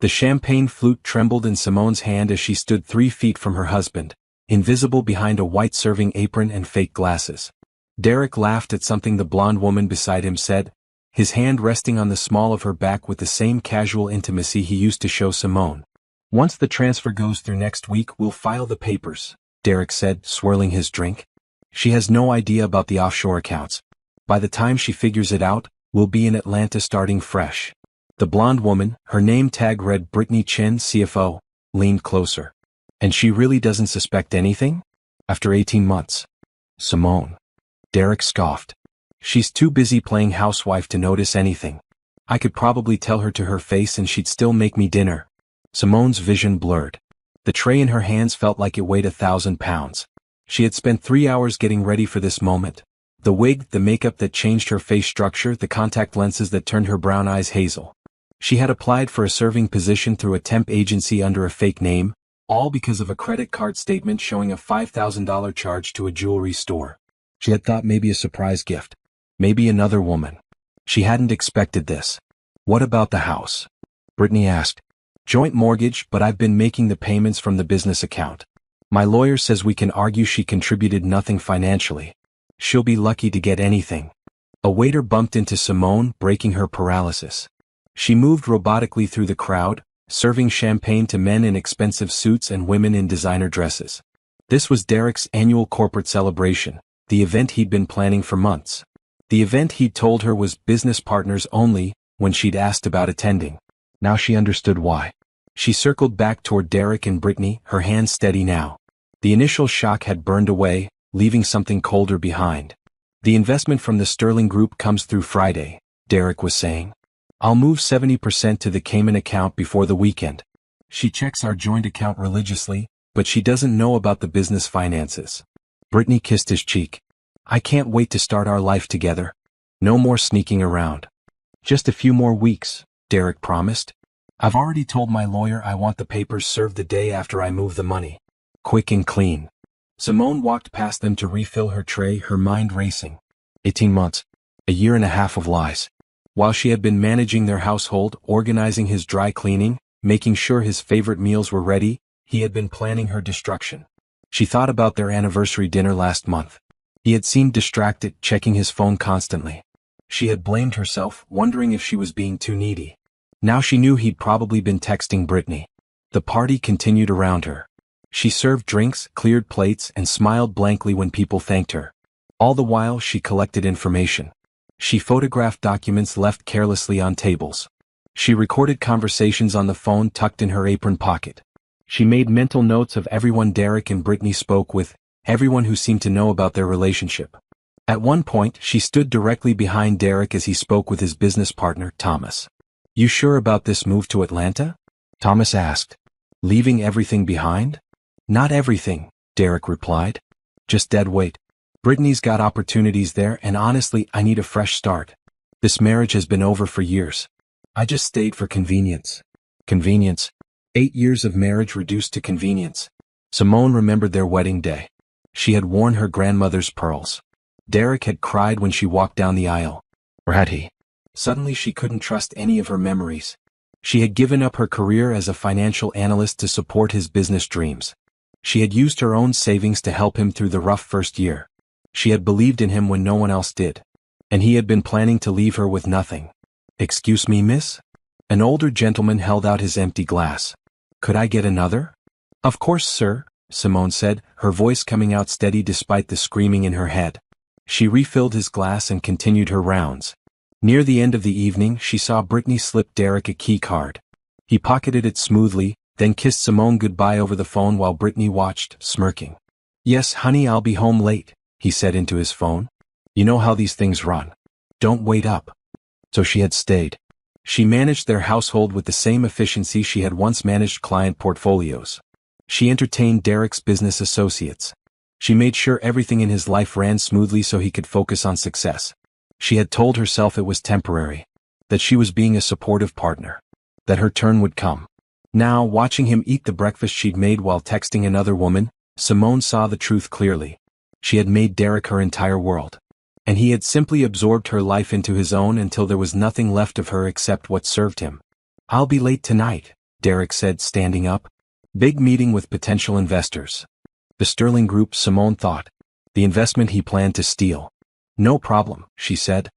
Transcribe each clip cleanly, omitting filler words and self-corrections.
The champagne flute trembled in Simone's hand as she stood 3 feet from her husband, invisible behind a white serving apron and fake glasses. Derek laughed at something the blonde woman beside him said, his hand resting on the small of her back with the same casual intimacy he used to show Simone. "Once the transfer goes through next week, we'll file the papers," Derek said, swirling his drink. "She has no idea about the offshore accounts. By the time she figures it out, we'll be in Atlanta starting fresh." The blonde woman, her name tag read Brittany Chen, CFO, leaned closer. "And she really doesn't suspect anything? After 18 months. Simone." Derek scoffed. "She's too busy playing housewife to notice anything. I could probably tell her to her face and she'd still make me dinner." Simone's vision blurred. The tray in her hands felt like it weighed 1,000 pounds. She had spent 3 hours getting ready for this moment. The wig, the makeup that changed her face structure, the contact lenses that turned her brown eyes hazel. She had applied for a serving position through a temp agency under a fake name, all because of a credit card statement showing a $5,000 charge to a jewelry store. She had thought maybe a surprise gift. Maybe another woman. She hadn't expected this. "What about the house?" Brittany asked. "Joint mortgage, but I've been making the payments from the business account. My lawyer says we can argue she contributed nothing financially. She'll be lucky to get anything." A waiter bumped into Simone, breaking her paralysis. She moved robotically through the crowd, serving champagne to men in expensive suits and women in designer dresses. This was Derek's annual corporate celebration, the event he'd been planning for months. The event he'd told her was business partners only when she'd asked about attending. Now she understood why. She circled back toward Derek and Brittany, her hands steady now. The initial shock had burned away, leaving something colder behind. "The investment from the Sterling Group comes through Friday," Derek was saying. "I'll move 70% to the Cayman account before the weekend. She checks our joint account religiously, but she doesn't know about the business finances." Brittany kissed his cheek. "I can't wait to start our life together. No more sneaking around." "Just a few more weeks," Derek promised. "I've already told my lawyer I want the papers served the day after I move the money. Quick and clean." Simone walked past them to refill her tray, her mind racing. 18 months. A year and a half of lies. While she had been managing their household, organizing his dry cleaning, making sure his favorite meals were ready, he had been planning her destruction. She thought about their anniversary dinner last month. He had seemed distracted, checking his phone constantly. She had blamed herself, wondering if she was being too needy. Now she knew he'd probably been texting Brittany. The party continued around her. She served drinks, cleared plates, and smiled blankly when people thanked her. All the while she collected information. She photographed documents left carelessly on tables. She recorded conversations on the phone tucked in her apron pocket. She made mental notes of everyone Derek and Brittany spoke with, everyone who seemed to know about their relationship. At one point, she stood directly behind Derek as he spoke with his business partner, Thomas. "You sure about this move to Atlanta?" Thomas asked. "Leaving everything behind?" "Not everything," Derek replied. "Just dead weight. Brittany's got opportunities there, and honestly, I need a fresh start. This marriage has been over for years. I just stayed for convenience." Convenience. 8 years of marriage reduced to convenience. Simone remembered their wedding day. She had worn her grandmother's pearls. Derek had cried when she walked down the aisle. Or had he? Suddenly she couldn't trust any of her memories. She had given up her career as a financial analyst to support his business dreams. She had used her own savings to help him through the rough first year. She had believed in him when no one else did. And he had been planning to leave her with nothing. "Excuse me, miss?" An older gentleman held out his empty glass. "Could I get another?" "Of course, sir," Simone said, her voice coming out steady despite the screaming in her head. She refilled his glass and continued her rounds. Near the end of the evening, she saw Brittany slip Derek a key card. He pocketed it smoothly, then kissed Simone goodbye over the phone while Brittany watched, smirking. "Yes, honey, I'll be home late," he said into his phone. "You know how these things run. Don't wait up." So she had stayed. She managed their household with the same efficiency she had once managed client portfolios. She entertained Derek's business associates. She made sure everything in his life ran smoothly so he could focus on success. She had told herself it was temporary, that she was being a supportive partner, that her turn would come. Now, watching him eat the breakfast she'd made while texting another woman, Simone saw the truth clearly. She had made Derek her entire world. And he had simply absorbed her life into his own until there was nothing left of her except what served him. "I'll be late tonight," Derek said, standing up. Big meeting with potential investors. The Sterling Group, Simone thought. The investment he planned to steal. No problem, she said.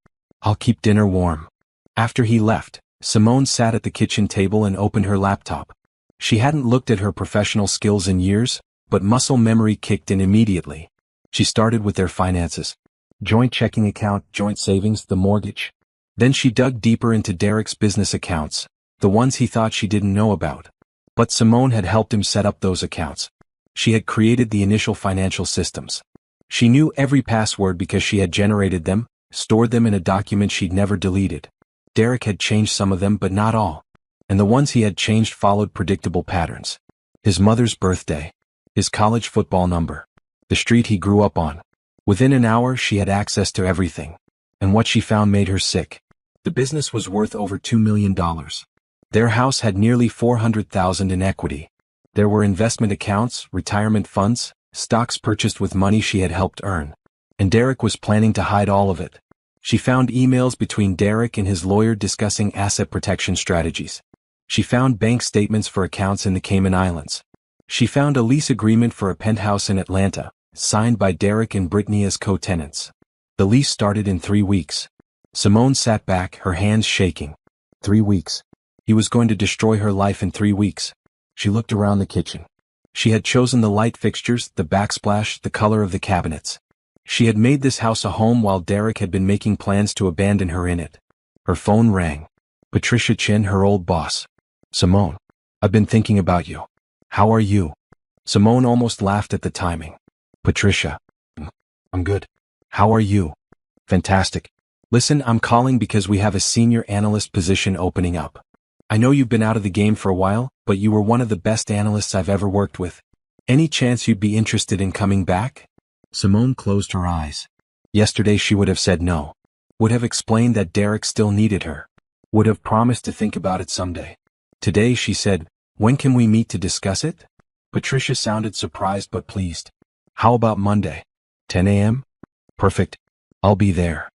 I'll keep dinner warm. After he left, Simone sat at the kitchen table and opened her laptop. She hadn't looked at her professional skills in years, but muscle memory kicked in immediately. She started with their finances. Joint checking account, joint savings, the mortgage. Then she dug deeper into Derek's business accounts, the ones he thought she didn't know about. But Simone had helped him set up those accounts. She had created the initial financial systems. She knew every password because she had generated them, stored them in a document she'd never deleted. Derek had changed some of them but not all. And the ones he had changed followed predictable patterns. His mother's birthday. His college football number. The street he grew up on. Within an hour she had access to everything. And what she found made her sick. The business was worth over $2 million. Their house had nearly $400,000 in equity. There were investment accounts, retirement funds, stocks purchased with money she had helped earn. And Derek was planning to hide all of it. She found emails between Derek and his lawyer discussing asset protection strategies. She found bank statements for accounts in the Cayman Islands. She found a lease agreement for a penthouse in Atlanta, signed by Derek and Brittany as co-tenants. The lease started in 3 weeks. Simone sat back, her hands shaking. 3 weeks. He was going to destroy her life in 3 weeks. She looked around the kitchen. She had chosen the light fixtures, the backsplash, the color of the cabinets. She had made this house a home while Derek had been making plans to abandon her in it. Her phone rang. Patricia Chin, her old boss. Simone. I've been thinking about you. How are you? Simone almost laughed at the timing. Patricia. I'm good. How are you? Fantastic. Listen, I'm calling because we have a senior analyst position opening up. I know you've been out of the game for a while, but you were one of the best analysts I've ever worked with. Any chance you'd be interested in coming back? Simone closed her eyes. Yesterday she would have said no. Would have explained that Derek still needed her. Would have promised to think about it someday. Today she said, when can we meet to discuss it? Patricia sounded surprised but pleased. How about Monday? 10 a.m.? Perfect. I'll be there.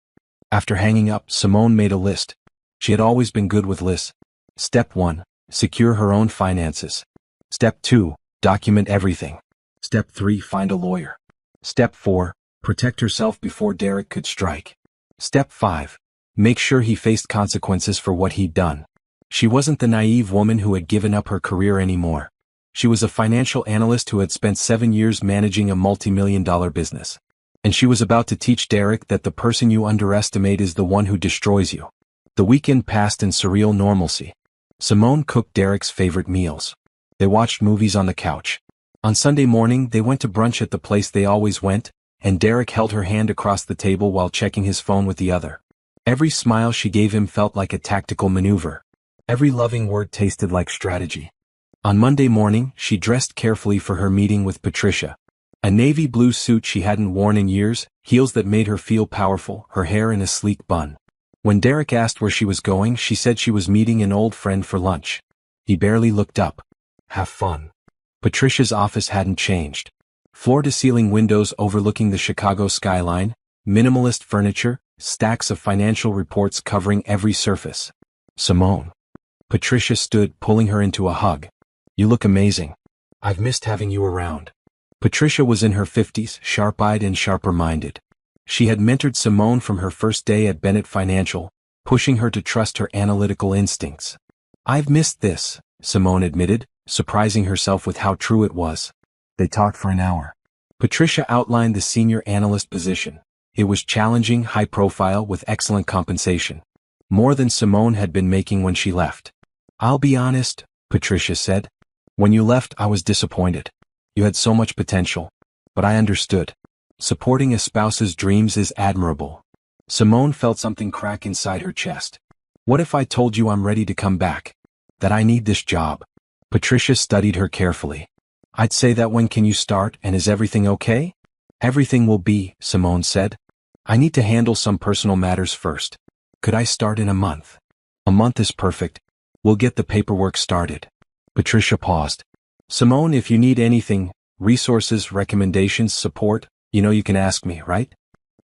After hanging up, Simone made a list. She had always been good with lists. Step 1. Secure her own finances. Step 2. Document everything. Step 3. Find a lawyer. Step 4. Protect herself before Derek could strike. Step 5. Make sure he faced consequences for what he'd done. She wasn't the naive woman who had given up her career anymore. She was a financial analyst who had spent 7 years managing a multi-million-dollar business. And she was about to teach Derek that the person you underestimate is the one who destroys you. The weekend passed in surreal normalcy. Simone cooked Derek's favorite meals. They watched movies on the couch. On Sunday morning, they went to brunch at the place they always went, and Derek held her hand across the table while checking his phone with the other. Every smile she gave him felt like a tactical maneuver. Every loving word tasted like strategy. On Monday morning, she dressed carefully for her meeting with Patricia. A navy blue suit she hadn't worn in years, heels that made her feel powerful, her hair in a sleek bun. When Derek asked where she was going, she said she was meeting an old friend for lunch. He barely looked up. Have fun. Patricia's office hadn't changed. Floor-to-ceiling windows overlooking the Chicago skyline, minimalist furniture, stacks of financial reports covering every surface. Simone. Patricia stood, pulling her into a hug. You look amazing. I've missed having you around. Patricia was in her 50s, sharp-eyed and sharper-minded. She had mentored Simone from her first day at Bennett Financial, pushing her to trust her analytical instincts. I've missed this, Simone admitted, surprising herself with how true it was. They talked for an hour. Patricia outlined the senior analyst position. It was challenging, high-profile, with excellent compensation. More than Simone had been making when she left. I'll be honest, Patricia said. When you left, I was disappointed. You had so much potential. But I understood. Supporting a spouse's dreams is admirable. Simone felt something crack inside her chest. What if I told you I'm ready to come back? That I need this job? Patricia studied her carefully. I'd say that. When can you start, and is everything okay? Everything will be, Simone said. I need to handle some personal matters first. Could I start in a month? A month is perfect. We'll get the paperwork started. Patricia paused. Simone, if you need anything, resources, recommendations, support, you can ask me, right?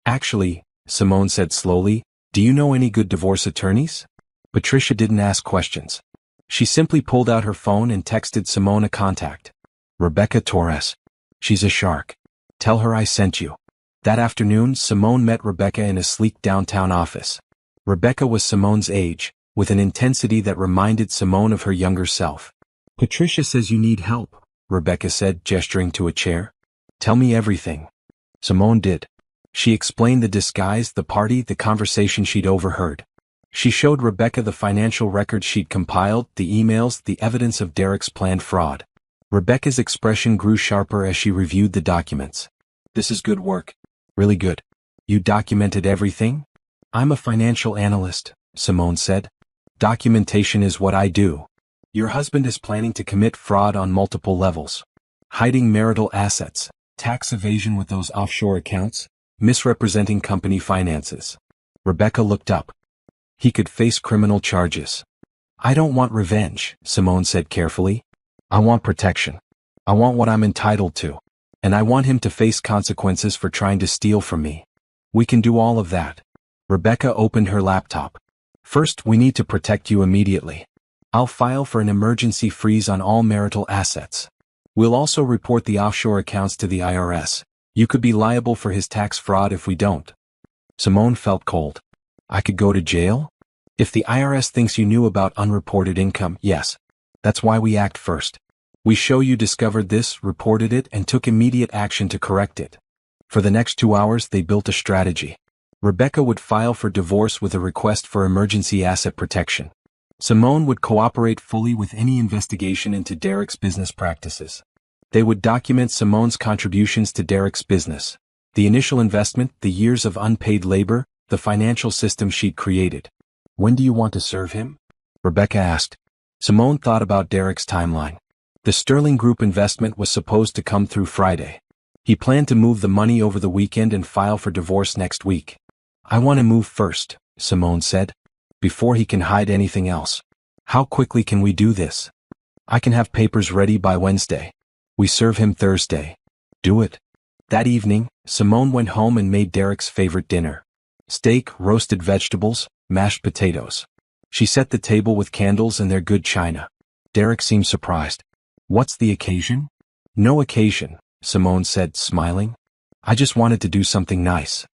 Actually, Simone said slowly, do you know any good divorce attorneys? Patricia didn't ask questions. She simply pulled out her phone and texted Simone a contact. Rebecca Torres. She's a shark. Tell her I sent you. That afternoon, Simone met Rebecca in a sleek downtown office. Rebecca was Simone's age, with an intensity that reminded Simone of her younger self. Patricia says you need help, Rebecca said, gesturing to a chair. Tell me everything. Simone did. She explained the disguise, the party, the conversation she'd overheard. She showed Rebecca the financial records she'd compiled, the emails, the evidence of Derek's planned fraud. Rebecca's expression grew sharper as she reviewed the documents. This is good work. Really good. You documented everything? I'm a financial analyst, Simone said. Documentation is what I do. Your husband is planning to commit fraud on multiple levels. Hiding marital assets, tax evasion with those offshore accounts, misrepresenting company finances. Rebecca looked up. He could face criminal charges. I don't want revenge, Simone said carefully. I want protection. I want what I'm entitled to. And I want him to face consequences for trying to steal from me. We can do all of that. Rebecca opened her laptop. First, we need to protect you immediately. I'll file for an emergency freeze on all marital assets. We'll also report the offshore accounts to the IRS. You could be liable for his tax fraud if we don't. Simone felt cold. I could go to jail? If the IRS thinks you knew about unreported income, yes. That's why we act first. We show you discovered this, reported it, and took immediate action to correct it. For the next 2 hours, they built a strategy. Rebecca would file for divorce with a request for emergency asset protection. Simone would cooperate fully with any investigation into Derek's business practices. They would document Simone's contributions to Derek's business, the initial investment, the years of unpaid labor, the financial system she'd created. When do you want to serve him? Rebecca asked. Simone thought about Derek's timeline. The Sterling Group investment was supposed to come through Friday. He planned to move the money over the weekend and file for divorce next week. I want to move first, Simone said, before he can hide anything else. How quickly can we do this? I can have papers ready by Wednesday. We serve him Thursday. Do it. That evening, Simone went home and made Derek's favorite dinner. Steak, roasted vegetables, mashed potatoes. She set the table with candles and their good china. Derek seemed surprised. What's the occasion? No occasion, Simone said, smiling. I just wanted to do something nice.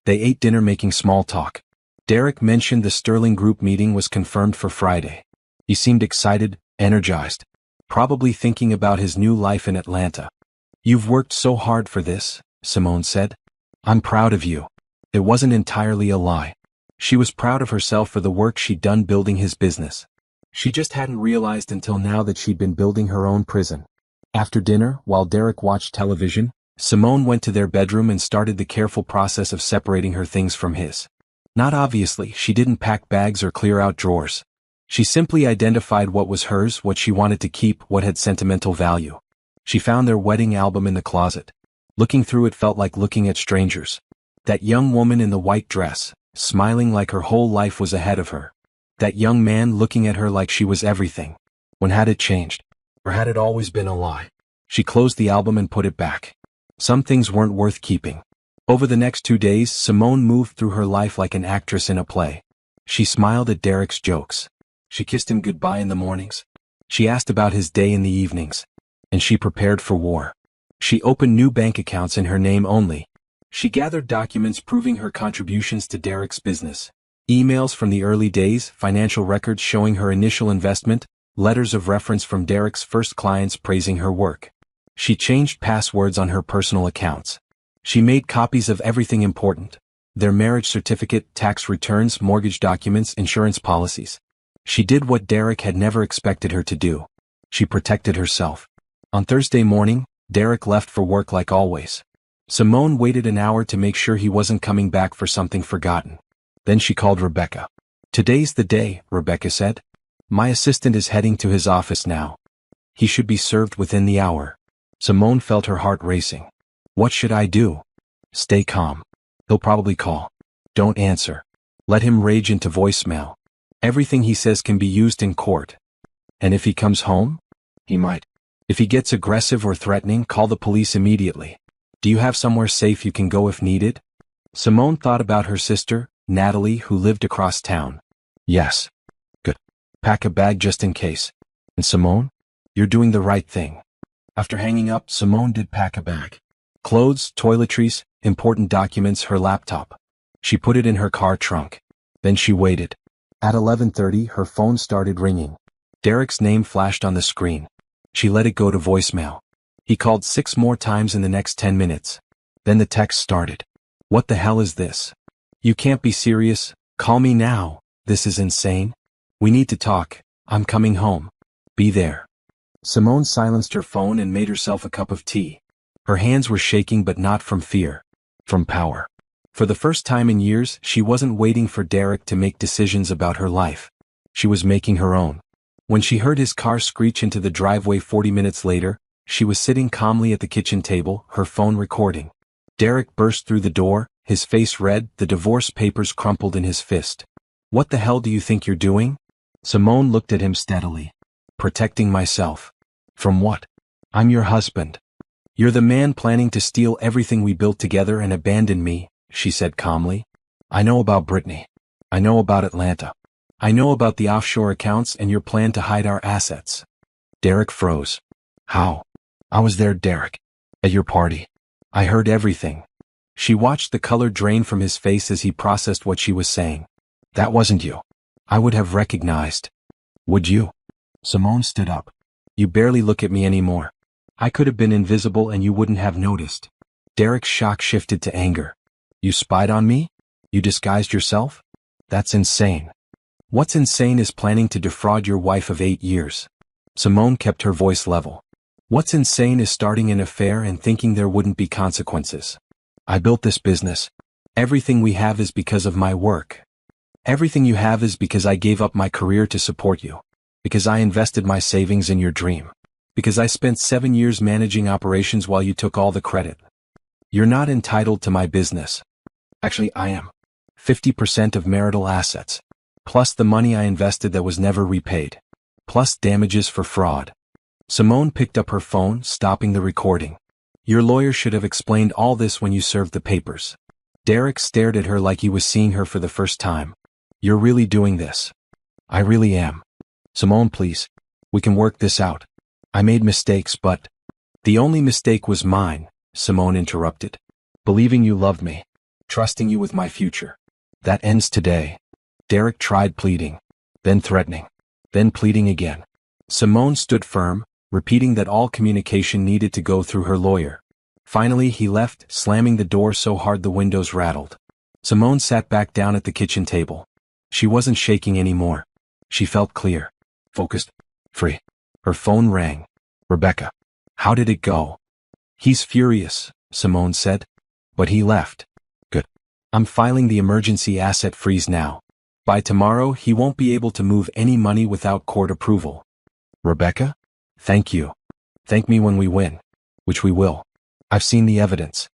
They ate dinner making small talk. Derek mentioned the Sterling Group meeting was confirmed for Friday. He seemed excited, energized, probably thinking about his new life in Atlanta. You've worked so hard for this, Simone said. I'm proud of you. It wasn't entirely a lie. She was proud of herself for the work she'd done building his business. She just hadn't realized until now that she'd been building her own prison. After dinner, while Derek watched television, Simone went to their bedroom and started the careful process of separating her things from his. Not obviously, she didn't pack bags or clear out drawers. She simply identified what was hers, what she wanted to keep, what had sentimental value. She found their wedding album in the closet. Looking through it felt like looking at strangers. That young woman in the white dress, smiling like her whole life was ahead of her. That young man looking at her like she was everything. When had it changed? Or had it always been a lie? She closed the album and put it back. Some things weren't worth keeping. Over the next 2 days, Simone moved through her life like an actress in a play. She smiled at Derek's jokes. She kissed him goodbye in the mornings. She asked about his day in the evenings. And she prepared for war. She opened new bank accounts in her name only. She gathered documents proving her contributions to Derek's business. Emails from the early days, financial records showing her initial investment, letters of reference from Derek's first clients praising her work. She changed passwords on her personal accounts. She made copies of everything important. Their marriage certificate, tax returns, mortgage documents, insurance policies. She did what Derek had never expected her to do. She protected herself. On Thursday morning, Derek left for work like always. Simone waited an hour to make sure he wasn't coming back for something forgotten. Then she called Rebecca. Today's the day, Rebecca said. My assistant is heading to his office now. He should be served within the hour. Simone felt her heart racing. What should I do? Stay calm. He'll probably call. Don't answer. Let him rage into voicemail. Everything he says can be used in court. And if he comes home? He might. If he gets aggressive or threatening, call the police immediately. Do you have somewhere safe you can go if needed? Simone thought about her sister, Natalie, who lived across town. Yes. Good. Pack a bag just in case. And Simone? You're doing the right thing. After hanging up, Simone did pack a bag. Clothes, toiletries, important documents, her laptop. She put it in her car trunk. Then she waited. At 11:30, her phone started ringing. Derek's name flashed on the screen. She let it go to voicemail. He called 6 more times in the next 10 minutes. Then the text started. What the hell is this? You can't be serious. Call me now. This is insane. We need to talk. I'm coming home. Be there. Simone silenced her phone and made herself a cup of tea. Her hands were shaking, but not from fear. From power. For the first time in years, she wasn't waiting for Derek to make decisions about her life. She was making her own. When she heard his car screech into the driveway 40 minutes later, she was sitting calmly at the kitchen table, her phone recording. Derek burst through the door, his face red, the divorce papers crumpled in his fist. What the hell do you think you're doing? Simone looked at him steadily. Protecting myself. From what? I'm your husband. You're the man planning to steal everything we built together and abandon me, she said calmly. I know about Brittany. I know about Atlanta. I know about the offshore accounts and your plan to hide our assets. Derek froze. How? I was there, Derek. At your party. I heard everything. She watched the color drain from his face as he processed what she was saying. That wasn't you. I would have recognized. Would you? Simone stood up. You barely look at me anymore. I could have been invisible and you wouldn't have noticed. Derek's shock shifted to anger. You spied on me? You disguised yourself? That's insane. What's insane is planning to defraud your wife of 8 years. Simone kept her voice level. What's insane is starting an affair and thinking there wouldn't be consequences. I built this business. Everything we have is because of my work. Everything you have is because I gave up my career to support you. Because I invested my savings in your dream. Because I spent 7 years managing operations while you took all the credit. You're not entitled to my business. Actually, I am. 50% of marital assets. Plus the money I invested that was never repaid. Plus damages for fraud. Simone picked up her phone, stopping the recording. Your lawyer should have explained all this when you served the papers. Derek stared at her like he was seeing her for the first time. You're really doing this. I really am. Simone, please. We can work this out. I made mistakes, but... The only mistake was mine, Simone interrupted. Believing you loved me. Trusting you with my future. That ends today. Derek tried pleading. Then threatening. Then pleading again. Simone stood firm, repeating that all communication needed to go through her lawyer. Finally he left, slamming the door so hard the windows rattled. Simone sat back down at the kitchen table. She wasn't shaking anymore. She felt clear. Focused. Free. Her phone rang. Rebecca. How did it go? He's furious, Simone said. But he left. Good. I'm filing the emergency asset freeze now. By tomorrow he won't be able to move any money without court approval. Rebecca? Thank you. Thank me when we win. Which we will. I've seen the evidence.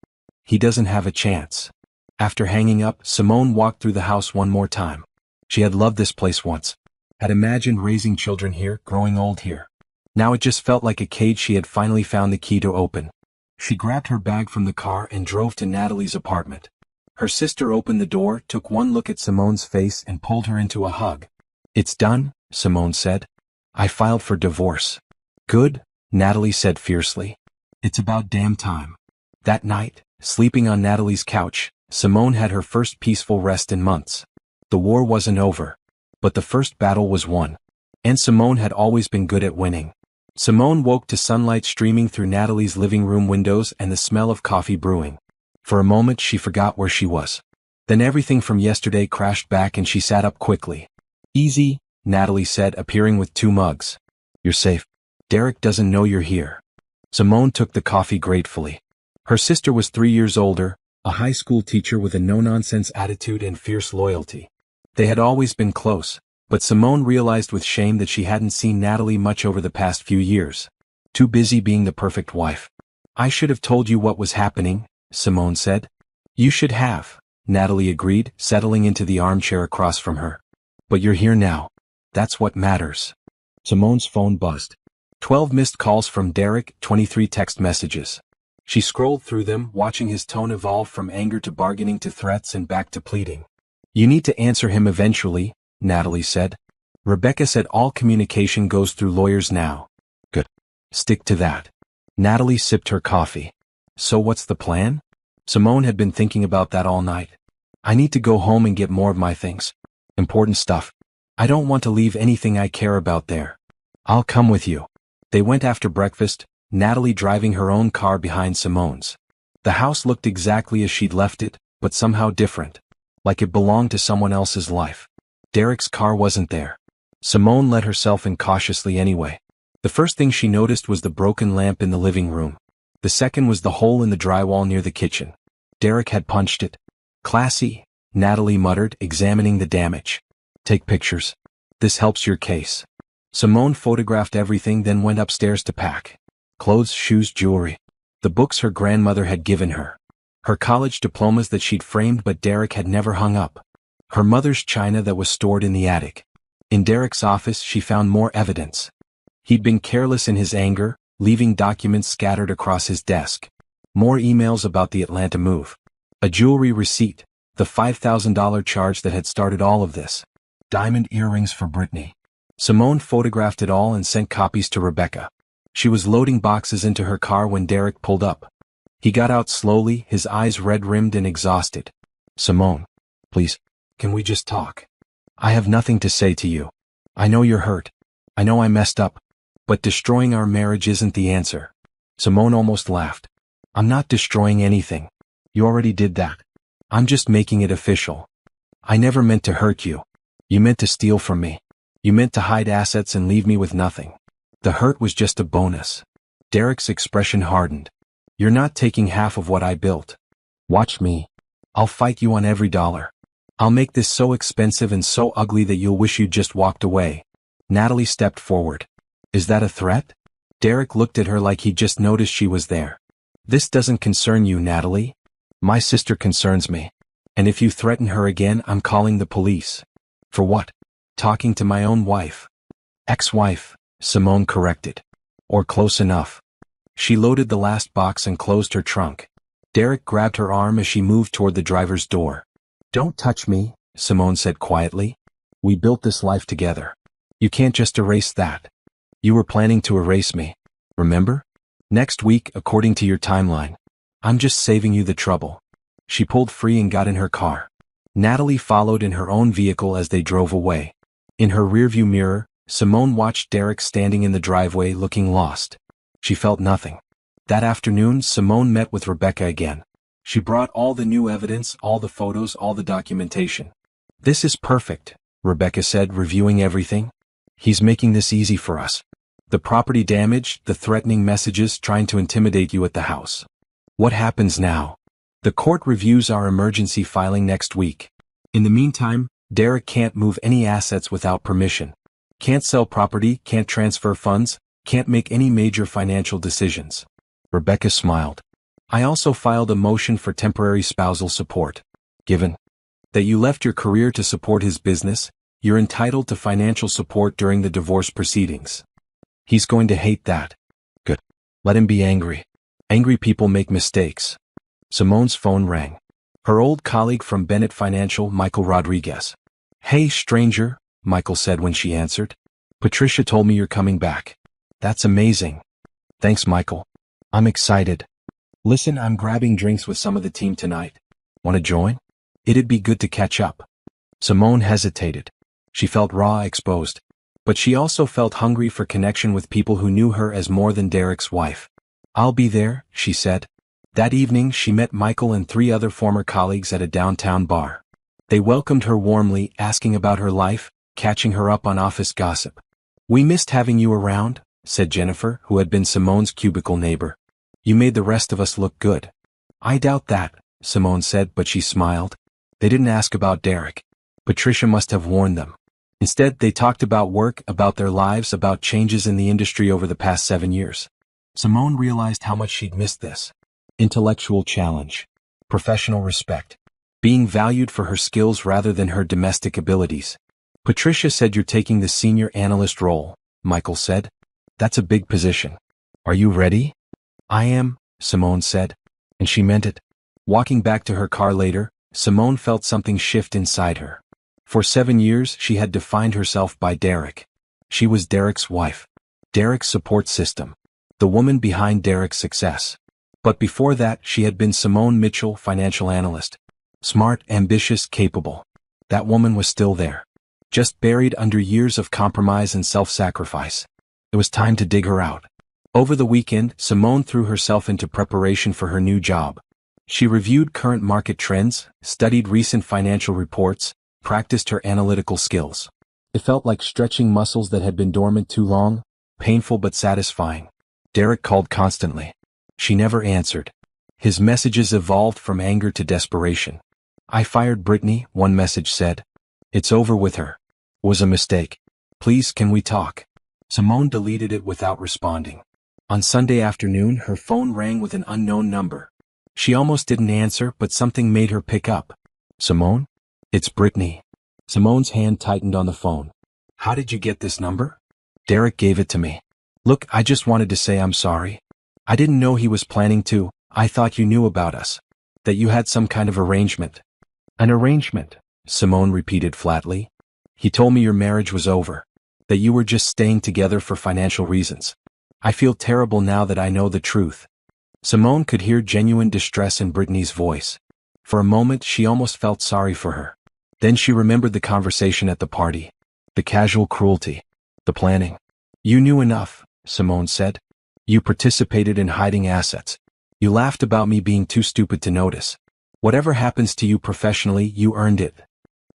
He doesn't have a chance. After hanging up, Simone walked through the house one more time. She had loved this place once. Had imagined raising children here, growing old here. Now it just felt like a cage she had finally found the key to open. She grabbed her bag from the car and drove to Natalie's apartment. Her sister opened the door, took one look at Simone's face and pulled her into a hug. It's done, Simone said. I filed for divorce. Good, Natalie said fiercely. It's about damn time. That night, sleeping on Natalie's couch, Simone had her first peaceful rest in months. The war wasn't over. But the first battle was won. And Simone had always been good at winning. Simone woke to sunlight streaming through Natalie's living room windows and the smell of coffee brewing. For a moment she forgot where she was. Then everything from yesterday crashed back and she sat up quickly. Easy, Natalie said, appearing with 2 mugs. You're safe. Derek doesn't know you're here. Simone took the coffee gratefully. Her sister was 3 years older, a high school teacher with a no-nonsense attitude and fierce loyalty. They had always been close, but Simone realized with shame that she hadn't seen Natalie much over the past few years. Too busy being the perfect wife. I should have told you what was happening, Simone said. You should have, Natalie agreed, settling into the armchair across from her. But you're here now. That's what matters. Simone's phone buzzed. 12 missed calls from Derek, 23 text messages. She scrolled through them, watching his tone evolve from anger to bargaining to threats and back to pleading. You need to answer him eventually, Natalie said. Rebecca said all communication goes through lawyers now. Good. Stick to that. Natalie sipped her coffee. So what's the plan? Simone had been thinking about that all night. I need to go home and get more of my things. Important stuff. I don't want to leave anything I care about there. I'll come with you. They went after breakfast, Natalie driving her own car behind Simone's. The house looked exactly as she'd left it, but somehow different. Like it belonged to someone else's life. Derek's car wasn't there. Simone let herself in cautiously anyway. The first thing she noticed was the broken lamp in the living room. The second was the hole in the drywall near the kitchen. Derek had punched it. Classy, Natalie muttered, examining the damage. Take pictures. This helps your case. Simone photographed everything, then went upstairs to pack. Clothes, shoes, jewelry. The books her grandmother had given her. Her college diplomas that she'd framed but Derek had never hung up. Her mother's china that was stored in the attic. In Derek's office she found more evidence. He'd been careless in his anger, leaving documents scattered across his desk. More emails about the Atlanta move. A jewelry receipt, the $5,000 charge that had started all of this. Diamond earrings for Brittany. Simone photographed it all and sent copies to Rebecca. She was loading boxes into her car when Derek pulled up. He got out slowly, his eyes red-rimmed and exhausted. Simone, please, can we just talk? I have nothing to say to you. I know you're hurt. I know I messed up. But destroying our marriage isn't the answer. Simone almost laughed. I'm not destroying anything. You already did that. I'm just making it official. I never meant to hurt you. You meant to steal from me. You meant to hide assets and leave me with nothing. The hurt was just a bonus. Derek's expression hardened. You're not taking half of what I built. Watch me. I'll fight you on every dollar. I'll make this so expensive and so ugly that you'll wish you'd just walked away. Natalie stepped forward. Is that a threat? Derek looked at her like he'd just noticed she was there. This doesn't concern you, Natalie. My sister concerns me. And if you threaten her again, I'm calling the police. For what? Talking to my own wife. Ex-wife, Simone corrected. Or close enough. She loaded the last box and closed her trunk. Derek grabbed her arm as she moved toward the driver's door. Don't touch me, Simone said quietly. We built this life together. You can't just erase that. You were planning to erase me. Remember? Next week, according to your timeline. I'm just saving you the trouble. She pulled free and got in her car. Natalie followed in her own vehicle as they drove away. In her rearview mirror, Simone watched Derek standing in the driveway looking lost. She felt nothing. That afternoon, Simone met with Rebecca again. She brought all the new evidence, all the photos, all the documentation. This is perfect, Rebecca said, reviewing everything. He's making this easy for us. The property damage, the threatening messages trying to intimidate you at the house. What happens now? The court reviews our emergency filing next week. In the meantime, Derek can't move any assets without permission. Can't sell property, can't transfer funds, can't make any major financial decisions. Rebecca smiled. I also filed a motion for temporary spousal support. Given that you left your career to support his business, you're entitled to financial support during the divorce proceedings. He's going to hate that. Good. Let him be angry. Angry people make mistakes. Simone's phone rang. Her old colleague from Bennett Financial, Michael Rodriguez. Hey, stranger, Michael said when she answered. Patricia told me you're coming back. That's amazing. Thanks, Michael. I'm excited. Listen, I'm grabbing drinks with some of the team tonight. Want to join? It'd be good to catch up. Simone hesitated. She felt raw, exposed. But she also felt hungry for connection with people who knew her as more than Derek's wife. I'll be there, she said. That evening she met Michael and 3 other former colleagues at a downtown bar. They welcomed her warmly, asking about her life, catching her up on office gossip. We missed having you around, said Jennifer, who had been Simone's cubicle neighbor. You made the rest of us look good. I doubt that, Simone said, but she smiled. They didn't ask about Derek. Patricia must have warned them. Instead, they talked about work, about their lives, about changes in the industry over the past 7 years. Simone realized how much she'd missed this. Intellectual challenge. Professional respect. Being valued for her skills rather than her domestic abilities. Patricia said you're taking the senior analyst role, Michael said. That's a big position. Are you ready? I am, Simone said. And she meant it. Walking back to her car later, Simone felt something shift inside her. For 7 years she had defined herself by Derek. She was Derek's wife. Derek's support system. The woman behind Derek's success. But before that she had been Simone Mitchell, financial analyst. Smart, ambitious, capable. That woman was still there. Just buried under years of compromise and self-sacrifice. It was time to dig her out. Over the weekend, Simone threw herself into preparation for her new job. She reviewed current market trends, studied recent financial reports, practiced her analytical skills. It felt like stretching muscles that had been dormant too long, painful but satisfying. Derek called constantly. She never answered. His messages evolved from anger to desperation. "I fired Brittany," one message said. "It's over with her. Was a mistake. Please, can we talk?" Simone deleted it without responding. On Sunday afternoon, her phone rang with an unknown number. She almost didn't answer, but something made her pick up. "Simone? It's Brittany." Simone's hand tightened on the phone. "How did you get this number?" "Derek gave it to me. Look, I just wanted to say I'm sorry. I didn't know he was planning to. I thought you knew about us. That you had some kind of arrangement." "An arrangement?" Simone repeated flatly. "He told me your marriage was over. That you were just staying together for financial reasons. I feel terrible now that I know the truth." Simone could hear genuine distress in Brittany's voice. For a moment she almost felt sorry for her. Then she remembered the conversation at the party. The casual cruelty. The planning. "You knew enough," Simone said. "You participated in hiding assets. You laughed about me being too stupid to notice. Whatever happens to you professionally, you earned it.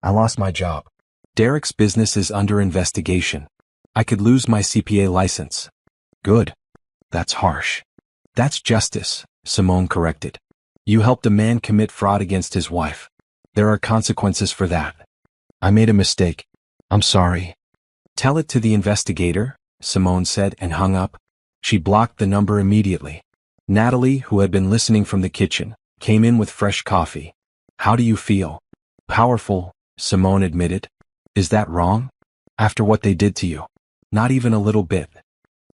I lost my job. Derek's business is under investigation. I could lose my CPA license." "Good. That's harsh." "That's justice," Simone corrected. "You helped a man commit fraud against his wife. There are consequences for that. I made a mistake. I'm sorry." "Tell it to the investigator," Simone said and hung up. She blocked the number immediately. Natalie, who had been listening from the kitchen, came in with fresh coffee. "How do you feel?" "Powerful," Simone admitted. "Is that wrong? After what they did to you?" "Not even a little bit."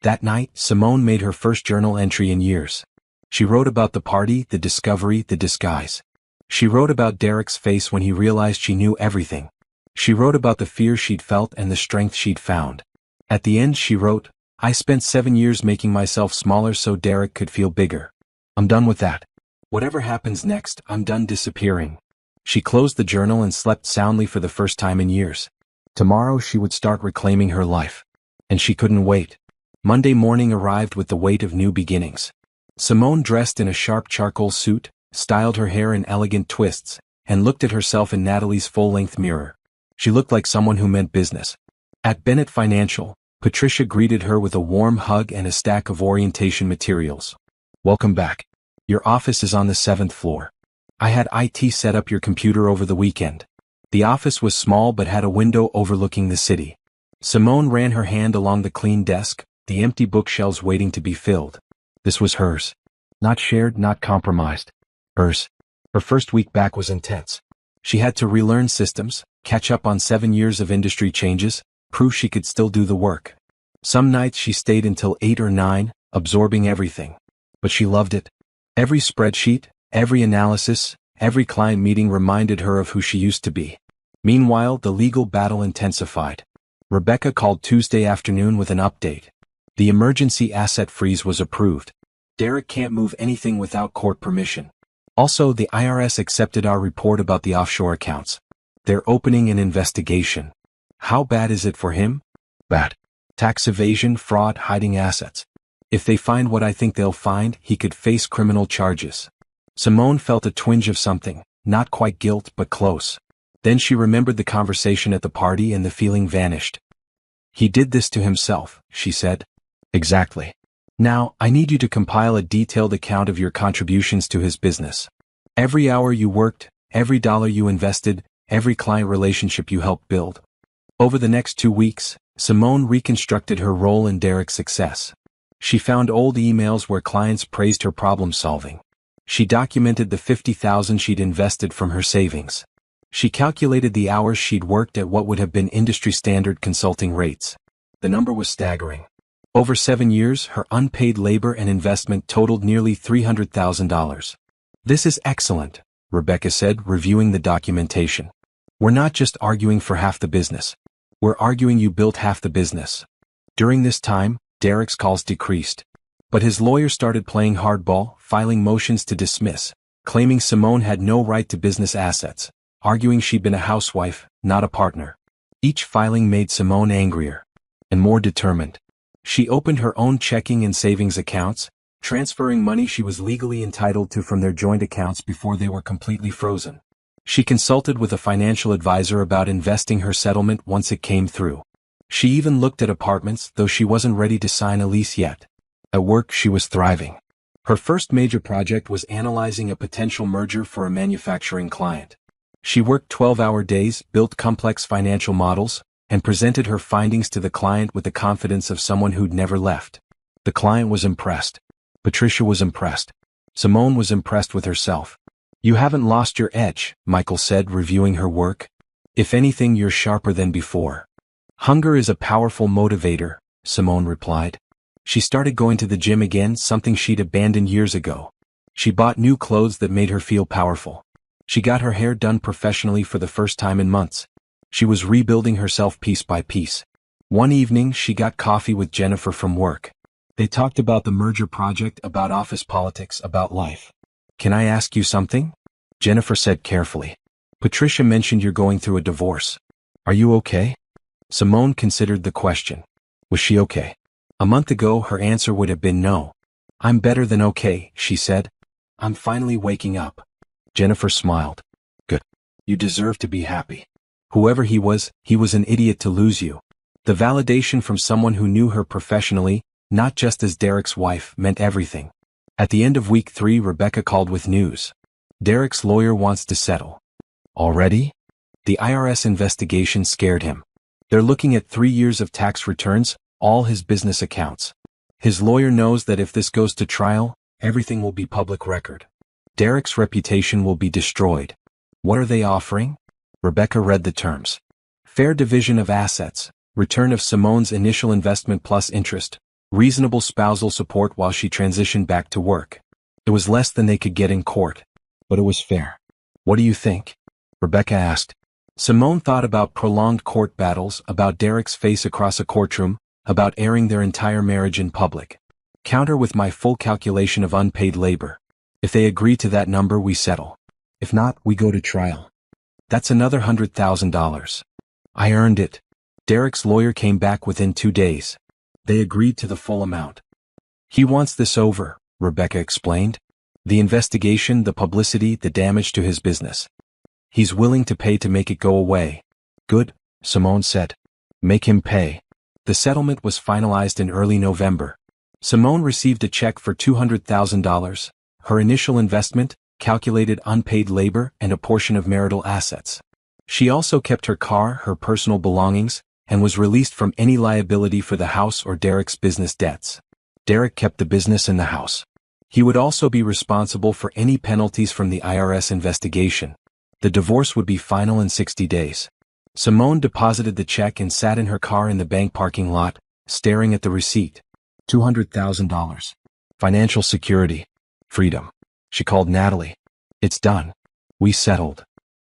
That night, Simone made her first journal entry in years. She wrote about the party, the discovery, the disguise. She wrote about Derek's face when he realized she knew everything. She wrote about the fear she'd felt and the strength she'd found. At the end she wrote, "I spent 7 years making myself smaller so Derek could feel bigger. I'm done with that. Whatever happens next, I'm done disappearing." She closed the journal and slept soundly for the first time in years. Tomorrow she would start reclaiming her life. And she couldn't wait. Monday morning arrived with the weight of new beginnings. Simone dressed in a sharp charcoal suit, styled her hair in elegant twists, and looked at herself in Natalie's full-length mirror. She looked like someone who meant business. At Bennett Financial, Patricia greeted her with a warm hug and a stack of orientation materials. "Welcome back. Your office is on the 7th floor. I had IT set up your computer over the weekend." The office was small but had a window overlooking the city. Simone ran her hand along the clean desk, the empty bookshelves waiting to be filled. This was hers. Not shared, not compromised. Hers. Her first week back was intense. She had to relearn systems, catch up on 7 years of industry changes, prove she could still do the work. Some nights she stayed until 8 or 9, absorbing everything. But she loved it. Every spreadsheet, every analysis, every client meeting reminded her of who she used to be. Meanwhile, the legal battle intensified. Rebecca called Tuesday afternoon with an update. The emergency asset freeze was approved. Derek can't move anything without court permission. Also, the IRS accepted our report about the offshore accounts. They're opening an investigation. How bad is it for him? Bad. Tax evasion, fraud, hiding assets. If they find what I think they'll find, he could face criminal charges. Simone felt a twinge of something, not quite guilt but close. Then she remembered the conversation at the party and the feeling vanished. "He did this to himself," she said. "Exactly. Now, I need you to compile a detailed account of your contributions to his business. Every hour you worked, every dollar you invested, every client relationship you helped build." Over the next 2 weeks, Simone reconstructed her role in Derek's success. She found old emails where clients praised her problem solving. She documented the $50,000 she'd invested from her savings. She calculated the hours she'd worked at what would have been industry standard consulting rates. The number was staggering. Over 7 years, her unpaid labor and investment totaled nearly $300,000. "This is excellent," Rebecca said, reviewing the documentation. We're not just arguing for half the business. We're arguing you built half the business. During this time, Derek's calls decreased. But his lawyer started playing hardball, filing motions to dismiss, claiming Simone had no right to business assets, arguing she'd been a housewife, not a partner. Each filing made Simone angrier and more determined. She opened her own checking and savings accounts, transferring money she was legally entitled to from their joint accounts before they were completely frozen. She consulted with a financial advisor about investing her settlement once it came through. She even looked at apartments, though she wasn't ready to sign a lease yet. At work, she was thriving. Her first major project was analyzing a potential merger for a manufacturing client. She worked 12-hour days, built complex financial models, and presented her findings to the client with the confidence of someone who'd never left. The client was impressed. Patricia was impressed. Simone was impressed with herself. "You haven't lost your edge," Michael said, reviewing her work. "If anything, you're sharper than before." "Hunger is a powerful motivator," Simone replied. She started going to the gym again, something she'd abandoned years ago. She bought new clothes that made her feel powerful. She got her hair done professionally for the first time in months. She was rebuilding herself piece by piece. One evening, she got coffee with Jennifer from work. They talked about the merger project, about office politics, about life. "Can I ask you something?" Jennifer said carefully. "Patricia mentioned you're going through a divorce. Are you okay?" Simone considered the question. Was she okay? A month ago, her answer would have been no. "I'm better than okay," she said. "I'm finally waking up." Jennifer smiled. "Good. You deserve to be happy. Whoever he was an idiot to lose you." The validation from someone who knew her professionally, not just as Derek's wife, meant everything. At the end of week 3, Rebecca called with news. Derek's lawyer wants to settle. Already? The IRS investigation scared him. They're looking at 3 years of tax returns, all his business accounts. His lawyer knows that if this goes to trial, everything will be public record. Derek's reputation will be destroyed. What are they offering? Rebecca read the terms. Fair division of assets, return of Simone's initial investment plus interest, reasonable spousal support while she transitioned back to work. It was less than they could get in court, but it was fair. "What do you think?" Rebecca asked. Simone thought about prolonged court battles, about Derek's face across a courtroom, about airing their entire marriage in public. "Counter with my full calculation of unpaid labor. If they agree to that number, we settle. If not, we go to trial. That's another $100,000. I earned it." Derek's lawyer came back within 2 days. They agreed to the full amount. "He wants this over," Rebecca explained. "The investigation, the publicity, the damage to his business. He's willing to pay to make it go away." "Good," Simone said. "Make him pay." The settlement was finalized in early November. Simone received a check for $200,000, her initial investment, calculated unpaid labor, and a portion of marital assets. She also kept her car, her personal belongings, and was released from any liability for the house or Derek's business debts. Derek kept the business and the house. He would also be responsible for any penalties from the IRS investigation. The divorce would be final in 60 days. Simone deposited the check and sat in her car in the bank parking lot, staring at the receipt. $200,000. Financial security. Freedom. She called Natalie. "It's done. We settled.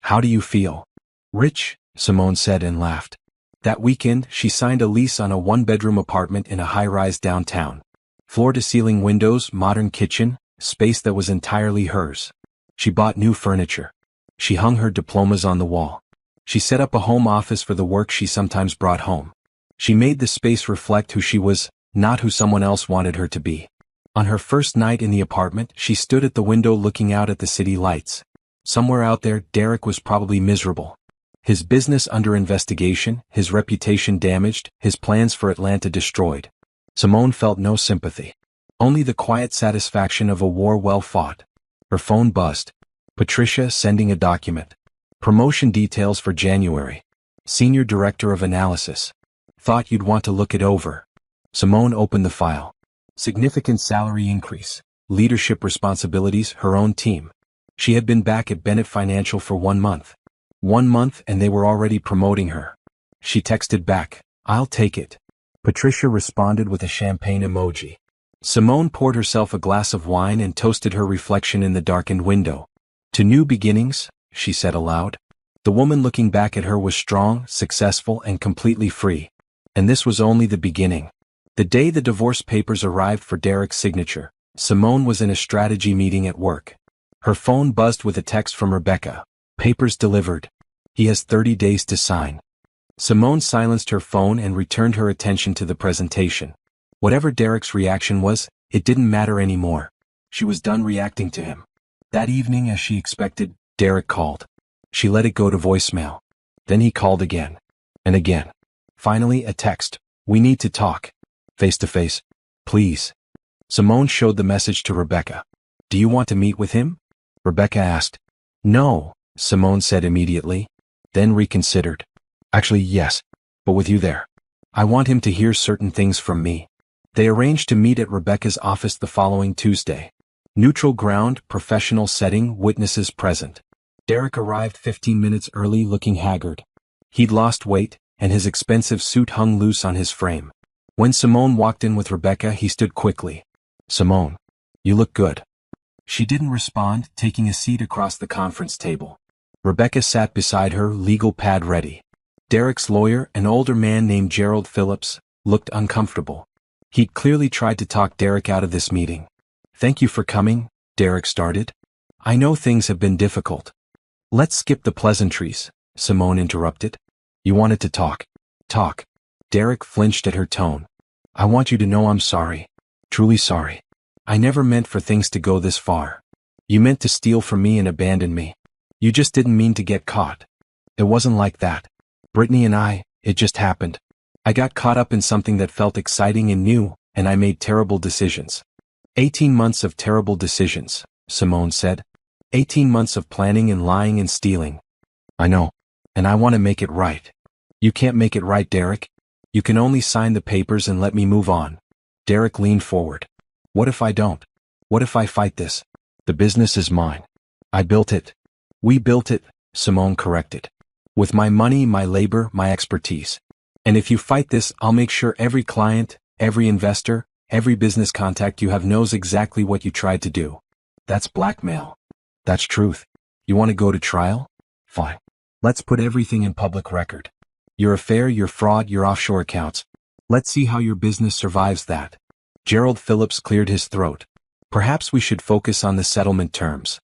How do you feel?" "Rich," Simone said and laughed. That weekend, she signed a lease on a 1-bedroom apartment in a high-rise downtown. Floor-to-ceiling windows, modern kitchen, space that was entirely hers. She bought new furniture. She hung her diplomas on the wall. She set up a home office for the work she sometimes brought home. She made the space reflect who she was, not who someone else wanted her to be. On her first night in the apartment, she stood at the window looking out at the city lights. Somewhere out there, Derek was probably miserable. His business under investigation, his reputation damaged, his plans for Atlanta destroyed. Simone felt no sympathy. Only the quiet satisfaction of a war well fought. Her phone buzzed. Patricia sending a document. Promotion details for January. Senior Director of Analysis. Thought you'd want to look it over. Simone opened the file. Significant salary increase. Leadership responsibilities, her own team. She had been back at Bennett Financial for 1 month. 1 month and they were already promoting her. She texted back, "I'll take it." Patricia responded with a champagne emoji. Simone poured herself a glass of wine and toasted her reflection in the darkened window. "To new beginnings," she said aloud. The woman looking back at her was strong, successful, and completely free. And this was only the beginning. The day the divorce papers arrived for Derek's signature, Simone was in a strategy meeting at work. Her phone buzzed with a text from Rebecca. Papers delivered. He has 30 days to sign. Simone silenced her phone and returned her attention to the presentation. Whatever Derek's reaction was, it didn't matter anymore. She was done reacting to him. That evening, as she expected, Derek called. She let it go to voicemail. Then he called again. And again. Finally, a text. We need to talk. Face to face. Please. Simone showed the message to Rebecca. Do you want to meet with him? Rebecca asked. No, Simone said immediately. Then reconsidered. Actually, yes. But with you there. I want him to hear certain things from me. They arranged to meet at Rebecca's office the following Tuesday. Neutral ground, professional setting, witnesses present. Derek arrived 15 minutes early looking haggard. He'd lost weight, and his expensive suit hung loose on his frame. When Simone walked in with Rebecca, he stood quickly. Simone, you look good. She didn't respond, taking a seat across the conference table. Rebecca sat beside her, legal pad ready. Derek's lawyer, an older man named Gerald Phillips, looked uncomfortable. He'd clearly tried to talk Derek out of this meeting. Thank you for coming, Derek started. I know things have been difficult. Let's skip the pleasantries, Simone interrupted. You wanted to talk. Talk. Derek flinched at her tone. I want you to know I'm sorry. Truly sorry. I never meant for things to go this far. You meant to steal from me and abandon me. You just didn't mean to get caught. It wasn't like that. Brittany and I, it just happened. I got caught up in something that felt exciting and new, and I made terrible decisions. 18 months of terrible decisions, Simone said. 18 months of planning and lying and stealing. I know. And I want to make it right. You can't make it right, Derek. You can only sign the papers and let me move on. Derek leaned forward. What if I don't? What if I fight this? The business is mine. I built it. We built it, Simone corrected. With my money, my labor, my expertise. And if you fight this, I'll make sure every client, every investor, every business contact you have knows exactly what you tried to do. That's blackmail. That's truth. You want to go to trial? Fine. Let's put everything in public record. Your affair, your fraud, your offshore accounts. Let's see how your business survives that. Gerald Phillips cleared his throat. Perhaps we should focus on the settlement terms.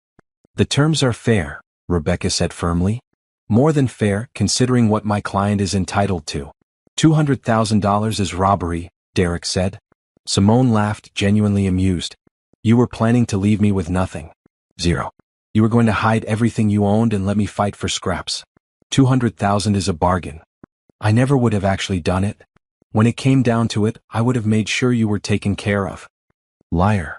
The terms are fair, Rebecca said firmly. More than fair, considering what my client is entitled to. $200,000 is robbery, Derek said. Simone laughed, genuinely amused. You were planning to leave me with nothing. Zero. You were going to hide everything you owned and let me fight for scraps. $200,000 is a bargain. I never would have actually done it. When it came down to it, I would have made sure you were taken care of. Liar.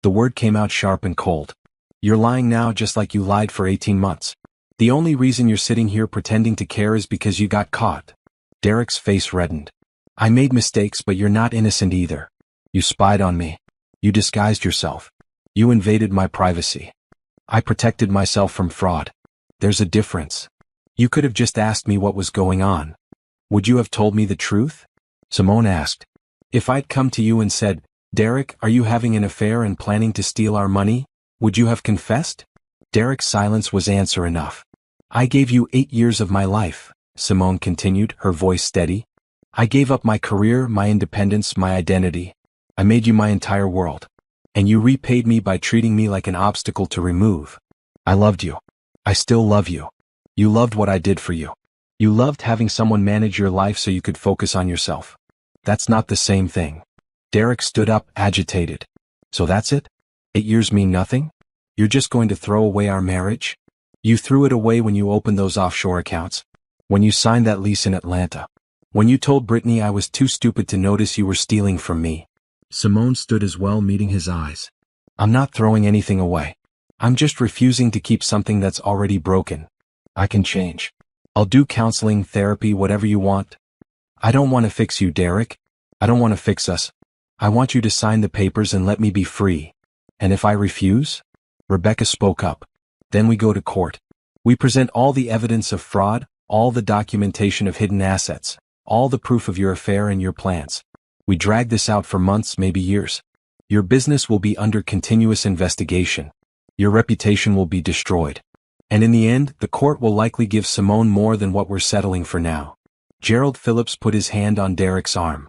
The word came out sharp and cold. You're lying now just like you lied for 18 months. The only reason you're sitting here pretending to care is because you got caught. Derek's face reddened. I made mistakes, but you're not innocent either. You spied on me. You disguised yourself. You invaded my privacy. I protected myself from fraud. There's a difference. You could have just asked me what was going on. Would you have told me the truth? Simone asked. If I'd come to you and said, Derek, are you having an affair and planning to steal our money? Would you have confessed? Derek's silence was answer enough. I gave you 8 years of my life, Simone continued, her voice steady. I gave up my career, my independence, my identity. I made you my entire world. And you repaid me by treating me like an obstacle to remove. I loved you. I still love you. You loved what I did for you. You loved having someone manage your life so you could focus on yourself. That's not the same thing. Derek stood up, agitated. So that's it? 8 years mean nothing? You're just going to throw away our marriage? You threw it away when you opened those offshore accounts. When you signed that lease in Atlanta. When you told Brittany I was too stupid to notice you were stealing from me. Simone stood as well, meeting his eyes. I'm not throwing anything away. I'm just refusing to keep something that's already broken. I can change. I'll do counseling, therapy, whatever you want. I don't want to fix you, Derek. I don't want to fix us. I want you to sign the papers and let me be free. And if I refuse? Rebecca spoke up. Then we go to court. We present all the evidence of fraud, all the documentation of hidden assets, all the proof of your affair and your plans. We drag this out for months, maybe years. Your business will be under continuous investigation. Your reputation will be destroyed. And in the end, the court will likely give Simone more than what we're settling for now. Gerald Phillips put his hand on Derek's arm.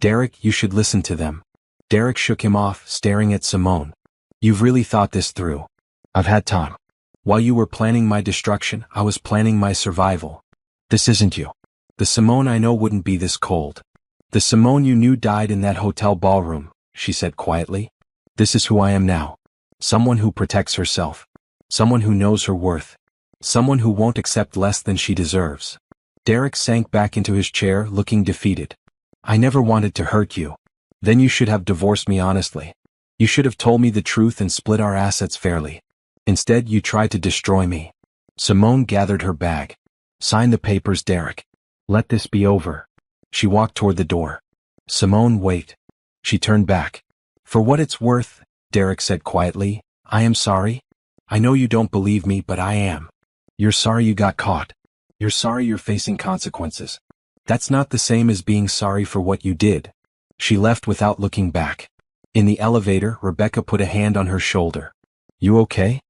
Derek, you should listen to them. Derek shook him off, staring at Simone. You've really thought this through. I've had time. While you were planning my destruction, I was planning my survival. This isn't you. The Simone I know wouldn't be this cold. The Simone you knew died in that hotel ballroom, she said quietly. This is who I am now. Someone who protects herself. Someone who knows her worth. Someone who won't accept less than she deserves. Derek sank back into his chair, looking defeated. I never wanted to hurt you. Then you should have divorced me honestly. You should have told me the truth and split our assets fairly. Instead, you tried to destroy me. Simone gathered her bag. Sign the papers, Derek. Let this be over. She walked toward the door. Simone, wait. She turned back. For what it's worth, Derek said quietly, I am sorry. I know you don't believe me, but I am. You're sorry you got caught. You're sorry you're facing consequences. That's not the same as being sorry for what you did. She left without looking back. In the elevator, Rebecca put a hand on her shoulder. You okay?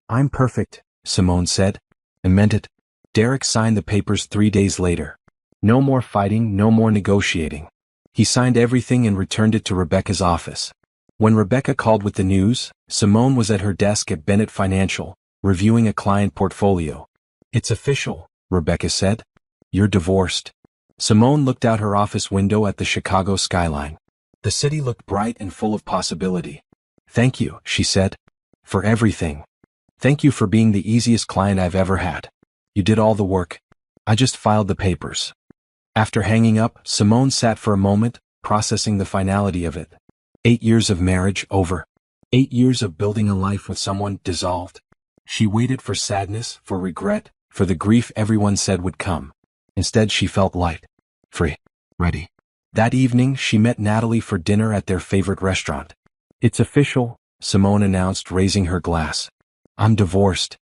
I'm perfect, Simone said. And meant it. Derek signed the papers 3 days later. No more fighting, no more negotiating. He signed everything and returned it to Rebecca's office. When Rebecca called with the news, Simone was at her desk at Bennett Financial, reviewing a client portfolio. It's official, Rebecca said. You're divorced. Simone looked out her office window at the Chicago skyline. The city looked bright and full of possibility. Thank you, she said. For everything. Thank you for being the easiest client I've ever had. You did all the work. I just filed the papers. After hanging up, Simone sat for a moment, processing the finality of it. 8 years of marriage over. 8 years of building a life with someone dissolved. She waited for sadness, for regret, for the grief everyone said would come. Instead, she felt light, free, ready. That evening, she met Natalie for dinner at their favorite restaurant. It's official, Simone announced, raising her glass. I'm divorced.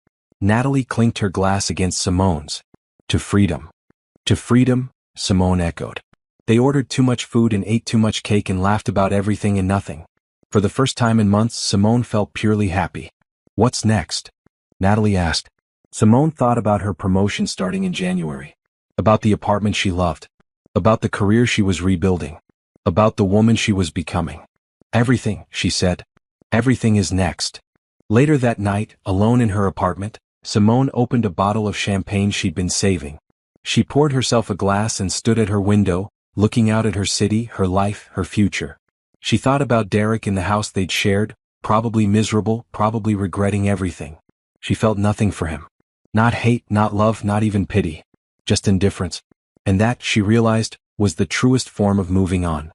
Natalie clinked her glass against Simone's. To freedom. To freedom, Simone echoed. They ordered too much food and ate too much cake and laughed about everything and nothing. For the first time in months, Simone felt purely happy. What's next? Natalie asked. Simone thought about her promotion starting in January. About the apartment she loved. About the career she was rebuilding. About the woman she was becoming. Everything, she said. Everything is next. Later that night, alone in her apartment, Simone opened a bottle of champagne she'd been saving. She poured herself a glass and stood at her window, looking out at her city, her life, her future. She thought about Derek in the house they'd shared, probably miserable, probably regretting everything. She felt nothing for him. Not hate, not love, not even pity. Just indifference. And that, she realized, was the truest form of moving on.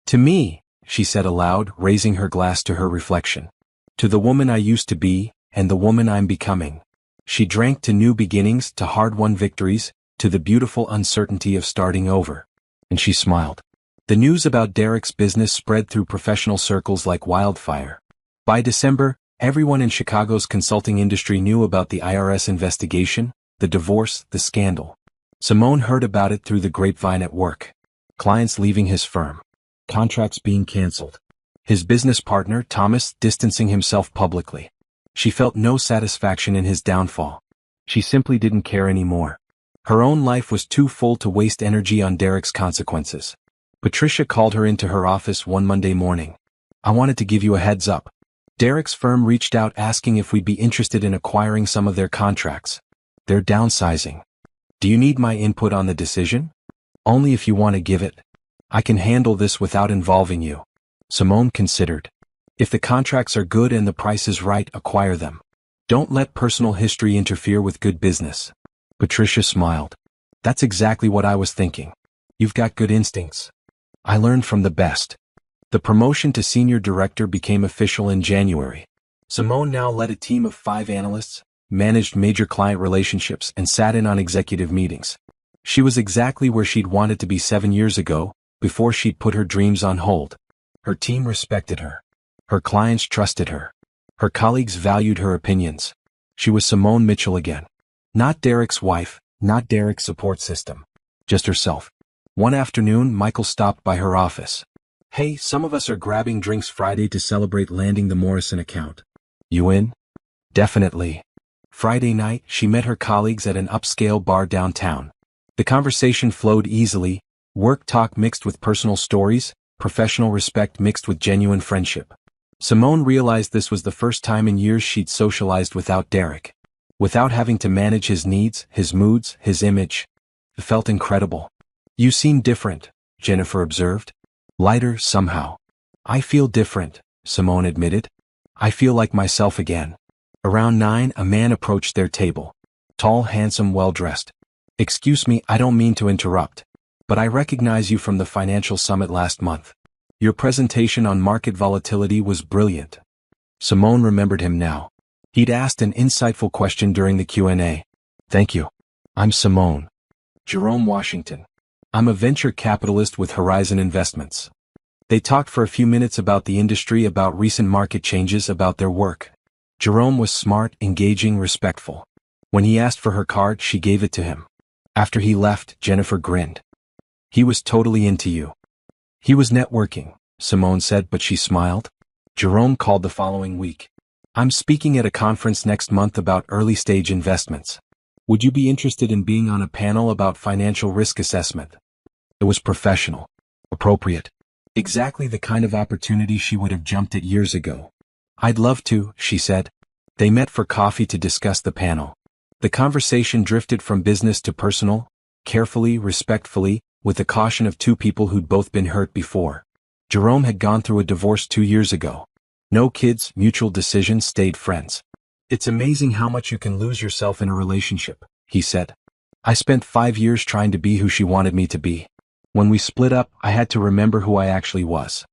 To me, she said aloud, raising her glass to her reflection. To the woman I used to be, and the woman I'm becoming. She drank to new beginnings, to hard-won victories, to the beautiful uncertainty of starting over. And she smiled. The news about Derek's business spread through professional circles like wildfire. By December, everyone in Chicago's consulting industry knew about the IRS investigation, the divorce, the scandal. Simone heard about it through the grapevine at work. Clients leaving his firm. Contracts being canceled. His business partner, Thomas, distancing himself publicly. She felt no satisfaction in his downfall. She simply didn't care anymore. Her own life was too full to waste energy on Derek's consequences. Patricia called her into her office one Monday morning. I wanted to give you a heads up. Derek's firm reached out asking if we'd be interested in acquiring some of their contracts. They're downsizing. Do you need my input on the decision? Only if you want to give it. I can handle this without involving you. Simone considered. If the contracts are good and the price is right, acquire them. Don't let personal history interfere with good business. Patricia smiled. That's exactly what I was thinking. You've got good instincts. I learned from the best. The promotion to senior director became official in January. Simone now led a team of 5 analysts, managed major client relationships, and sat in on executive meetings. She was exactly where she'd wanted to be 7 years ago, before she'd put her dreams on hold. Her team respected her. Her clients trusted her. Her colleagues valued her opinions. She was Simone Mitchell again. Not Derek's wife, not Derek's support system. Just herself. One afternoon, Michael stopped by her office. Hey, some of us are grabbing drinks Friday to celebrate landing the Morrison account. You in? Definitely. Friday night, she met her colleagues at an upscale bar downtown. The conversation flowed easily, work talk mixed with personal stories, professional respect mixed with genuine friendship. Simone realized this was the first time in years she'd socialized without Derek. Without having to manage his needs, his moods, his image. It felt incredible. "You seem different," Jennifer observed. "Lighter, somehow." "I feel different," Simone admitted. "I feel like myself again." Around 9, a man approached their table. Tall, handsome, well-dressed. "Excuse me, I don't mean to interrupt, but I recognize you from the financial summit last month. Your presentation on market volatility was brilliant." Simone remembered him now. He'd asked an insightful question during the Q&A. "Thank you. I'm Simone. Jerome Washington. I'm a venture capitalist with Horizon Investments." They talked for a few minutes about the industry, about recent market changes, about their work. Jerome was smart, engaging, respectful. When he asked for her card, she gave it to him. After he left, Jennifer grinned. "He was totally into you." "He was networking," Simone said, but she smiled. Jerome called the following week. "I'm speaking at a conference next month about early-stage investments. Would you be interested in being on a panel about financial risk assessment?" It was professional. Appropriate. Exactly the kind of opportunity she would have jumped at years ago. "I'd love to," she said. They met for coffee to discuss the panel. The conversation drifted from business to personal, carefully, respectfully, with the caution of two people who'd both been hurt before. Jerome had gone through a divorce 2 years ago. No kids, mutual decision, stayed friends. "It's amazing how much you can lose yourself in a relationship," he said. "I spent 5 years trying to be who she wanted me to be. When we split up, I had to remember who I actually was."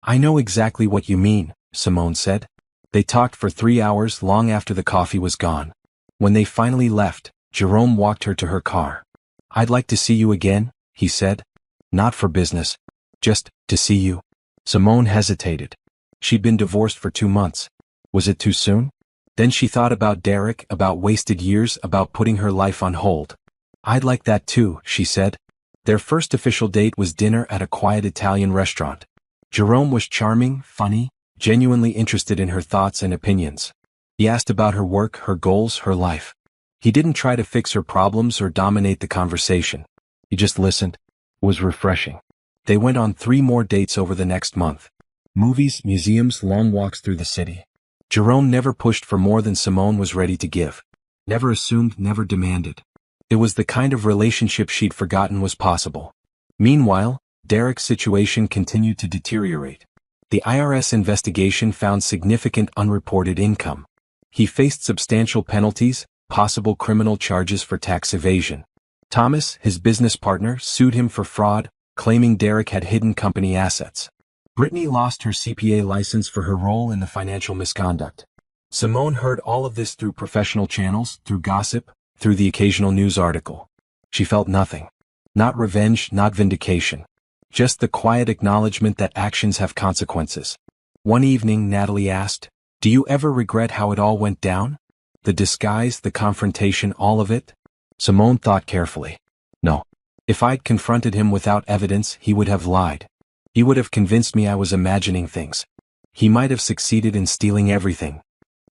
"I know exactly what you mean," Simone said. They talked for 3 hours, long after the coffee was gone. When they finally left, Jerome walked her to her car. "I'd like to see you again," he said. "Not for business. Just to see you." Simone hesitated. She'd been divorced for 2 months. Was it too soon? Then she thought about Derek, about wasted years, about putting her life on hold. "I'd like that too," she said. Their first official date was dinner at a quiet Italian restaurant. Jerome was charming, funny, genuinely interested in her thoughts and opinions. He asked about her work, her goals, her life. He didn't try to fix her problems or dominate the conversation. He just listened. It was refreshing. They went on 3 more dates over the next month. Movies, museums, long walks through the city. Jerome never pushed for more than Simone was ready to give. Never assumed, never demanded. It was the kind of relationship she'd forgotten was possible. Meanwhile, Derek's situation continued to deteriorate. The IRS investigation found significant unreported income. He faced substantial penalties, possible criminal charges for tax evasion. Thomas, his business partner, sued him for fraud, claiming Derek had hidden company assets. Brittany lost her CPA license for her role in the financial misconduct. Simone heard all of this through professional channels, through gossip, through the occasional news article. She felt nothing. Not revenge, not vindication. Just the quiet acknowledgement that actions have consequences. One evening, Natalie asked, "Do you ever regret how it all went down? The disguise, the confrontation, all of it?" Simone thought carefully. "No. If I'd confronted him without evidence, he would have lied. He would have convinced me I was imagining things. He might have succeeded in stealing everything.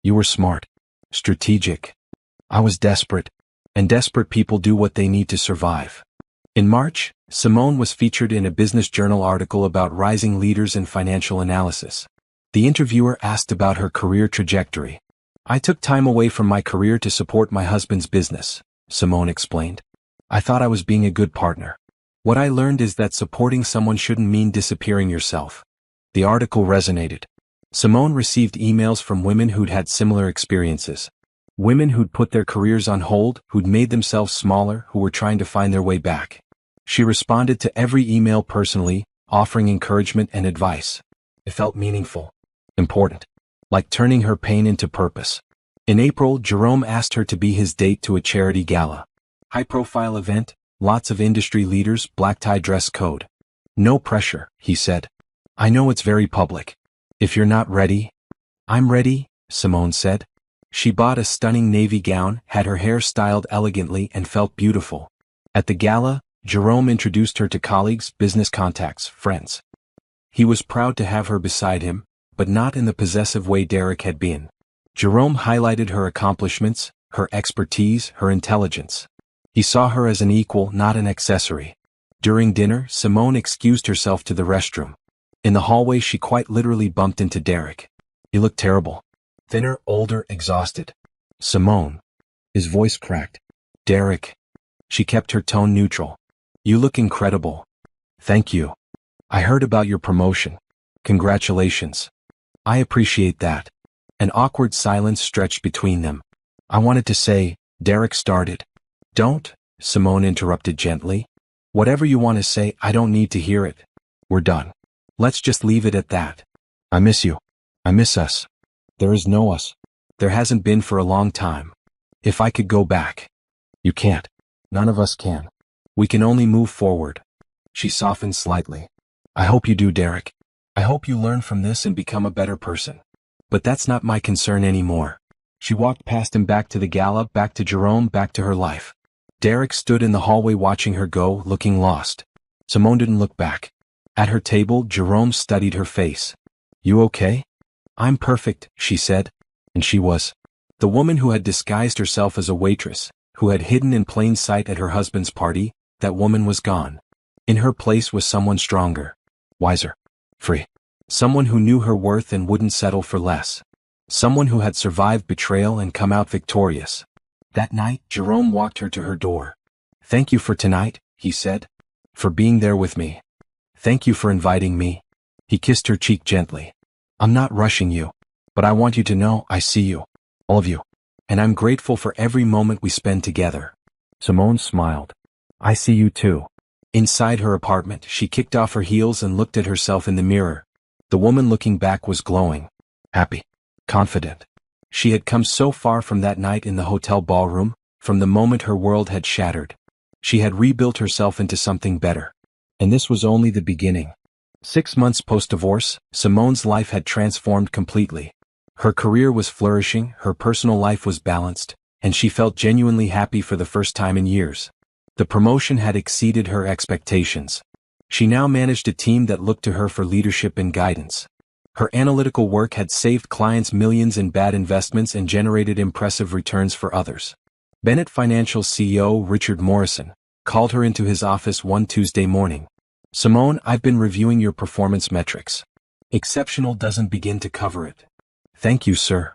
You were smart. Strategic. I was desperate. And desperate people do what they need to survive." In March, Simone was featured in a Business Journal article about rising leaders in financial analysis. The interviewer asked about her career trajectory. "I took time away from my career to support my husband's business," Simone explained. "I thought I was being a good partner. What I learned is that supporting someone shouldn't mean disappearing yourself." The article resonated. Simone received emails from women who'd had similar experiences. Women who'd put their careers on hold, who'd made themselves smaller, who were trying to find their way back. She responded to every email personally, offering encouragement and advice. It felt meaningful. Important. Like turning her pain into purpose. In April, Jerome asked her to be his date to a charity gala. High-profile event, lots of industry leaders, black-tie dress code. "No pressure," he said. "I know it's very public. If you're not ready..." "I'm ready," Simone said. She bought a stunning navy gown, had her hair styled elegantly, and felt beautiful. At the gala, Jerome introduced her to colleagues, business contacts, friends. He was proud to have her beside him, but not in the possessive way Derek had been. Jerome highlighted her accomplishments, her expertise, her intelligence. He saw her as an equal, not an accessory. During dinner, Simone excused herself to the restroom. In the hallway she quite literally bumped into Derek. He looked terrible. Thinner, older, exhausted. Simone. His voice cracked. Derek. She kept her tone neutral. You look incredible. Thank you. I heard about your promotion. Congratulations. I appreciate that. An awkward silence stretched between them. I wanted to say, Derek started. Don't, Simone interrupted gently. Whatever you want to say, I don't need to hear it. We're done. Let's just leave it at that. I miss you. I miss us. There is no us. There hasn't been for a long time. If I could go back. You can't. None of us can. We can only move forward. She softened slightly. I hope you do, Derek. I hope you learn from this and become a better person. But that's not my concern anymore. She walked past him back to the gala, back to Jerome, back to her life. Derek stood in the hallway watching her go, looking lost. Simone didn't look back. At her table, Jerome studied her face. You okay? I'm perfect, she said. And she was. The woman who had disguised herself as a waitress, who had hidden in plain sight at her husband's party, that woman was gone. In her place was someone stronger, wiser, free. Someone who knew her worth and wouldn't settle for less. Someone who had survived betrayal and come out victorious. That night, Jerome walked her to her door. Thank you for tonight, he said. For being there with me. Thank you for inviting me. He kissed her cheek gently. I'm not rushing you. But I want you to know I see you. All of you. And I'm grateful for every moment we spend together. Simone smiled. I see you too. Inside her apartment, she kicked off her heels and looked at herself in the mirror. The woman looking back was glowing. Happy. Confident. She had come so far from that night in the hotel ballroom, from the moment her world had shattered. She had rebuilt herself into something better. And this was only the beginning. 6 months post-divorce, Simone's life had transformed completely. Her career was flourishing, her personal life was balanced, and she felt genuinely happy for the first time in years. The promotion had exceeded her expectations. She now managed a team that looked to her for leadership and guidance. Her analytical work had saved clients millions in bad investments and generated impressive returns for others. Bennett Financial CEO Richard Morrison called her into his office one Tuesday morning. Simone, I've been reviewing your performance metrics. Exceptional doesn't begin to cover it. Thank you, sir.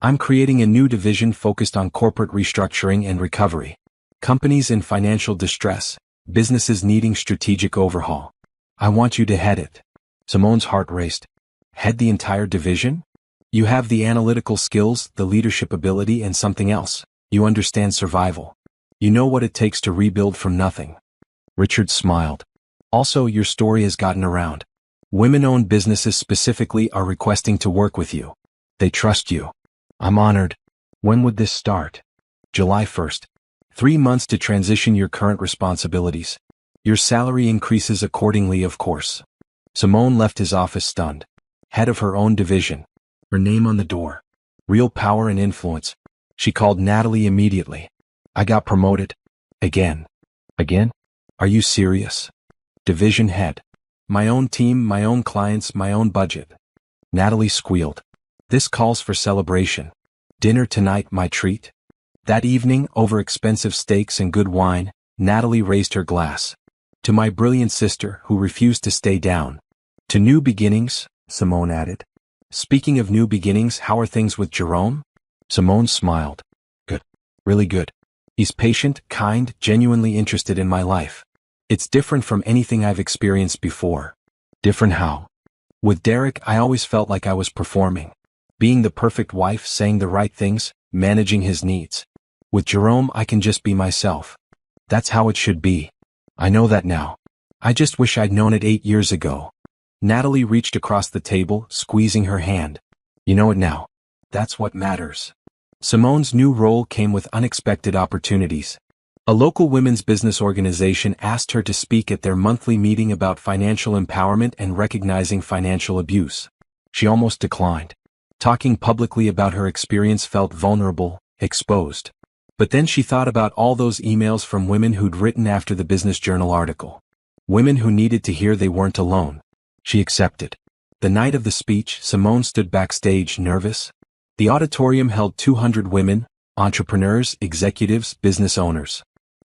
I'm creating a new division focused on corporate restructuring and recovery. Companies in financial distress, businesses needing strategic overhaul. I want you to head it. Simone's heart raced. Head the entire division? You have the analytical skills, the leadership ability, and something else. You understand survival. You know what it takes to rebuild from nothing. Richard smiled. Also, your story has gotten around. Women-owned businesses specifically are requesting to work with you. They trust you. I'm honored. When would this start? July 1st. 3 months to transition your current responsibilities. Your salary increases accordingly, of course. Simone left his office stunned. Head of her own division. Her name on the door. Real power and influence. She called Natalie immediately. I got promoted. Again. Again? Are you serious? Division head. My own team, my own clients, my own budget. Natalie squealed. This calls for celebration. Dinner tonight, my treat. That evening, over expensive steaks and good wine, Natalie raised her glass. To my brilliant sister, who refused to stay down. To new beginnings, Simone added. Speaking of new beginnings, how are things with Jerome? Simone smiled. Good. Really good. He's patient, kind, genuinely interested in my life. It's different from anything I've experienced before. Different how? With Derek, I always felt like I was performing. Being the perfect wife, saying the right things, managing his needs. With Jerome, I can just be myself. That's how it should be. I know that now. I just wish I'd known it 8 years ago. Natalie reached across the table, squeezing her hand. You know it now. That's what matters. Simone's new role came with unexpected opportunities. A local women's business organization asked her to speak at their monthly meeting about financial empowerment and recognizing financial abuse. She almost declined. Talking publicly about her experience felt vulnerable, exposed. But then she thought about all those emails from women who'd written after the Business Journal article. Women who needed to hear they weren't alone. She accepted. The night of the speech, Simone stood backstage, nervous. The auditorium held 200 women, entrepreneurs, executives, business owners.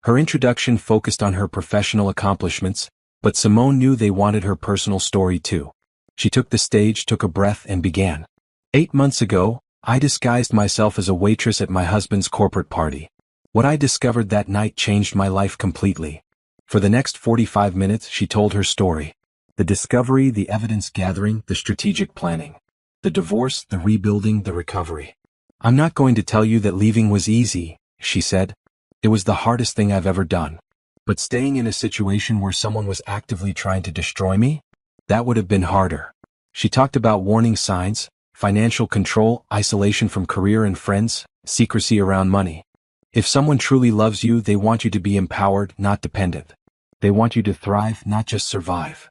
Her introduction focused on her professional accomplishments, but Simone knew they wanted her personal story too. She took the stage, took a breath, and began. 8 months ago, I disguised myself as a waitress at my husband's corporate party. What I discovered that night changed my life completely. For the next 45 minutes, she told her story. The discovery, the evidence gathering, the strategic planning. The divorce, the rebuilding, the recovery. I'm not going to tell you that leaving was easy, she said. It was the hardest thing I've ever done. But staying in a situation where someone was actively trying to destroy me? That would have been harder. She talked about warning signs, financial control, isolation from career and friends, secrecy around money. If someone truly loves you, they want you to be empowered, not dependent. They want you to thrive, not just survive.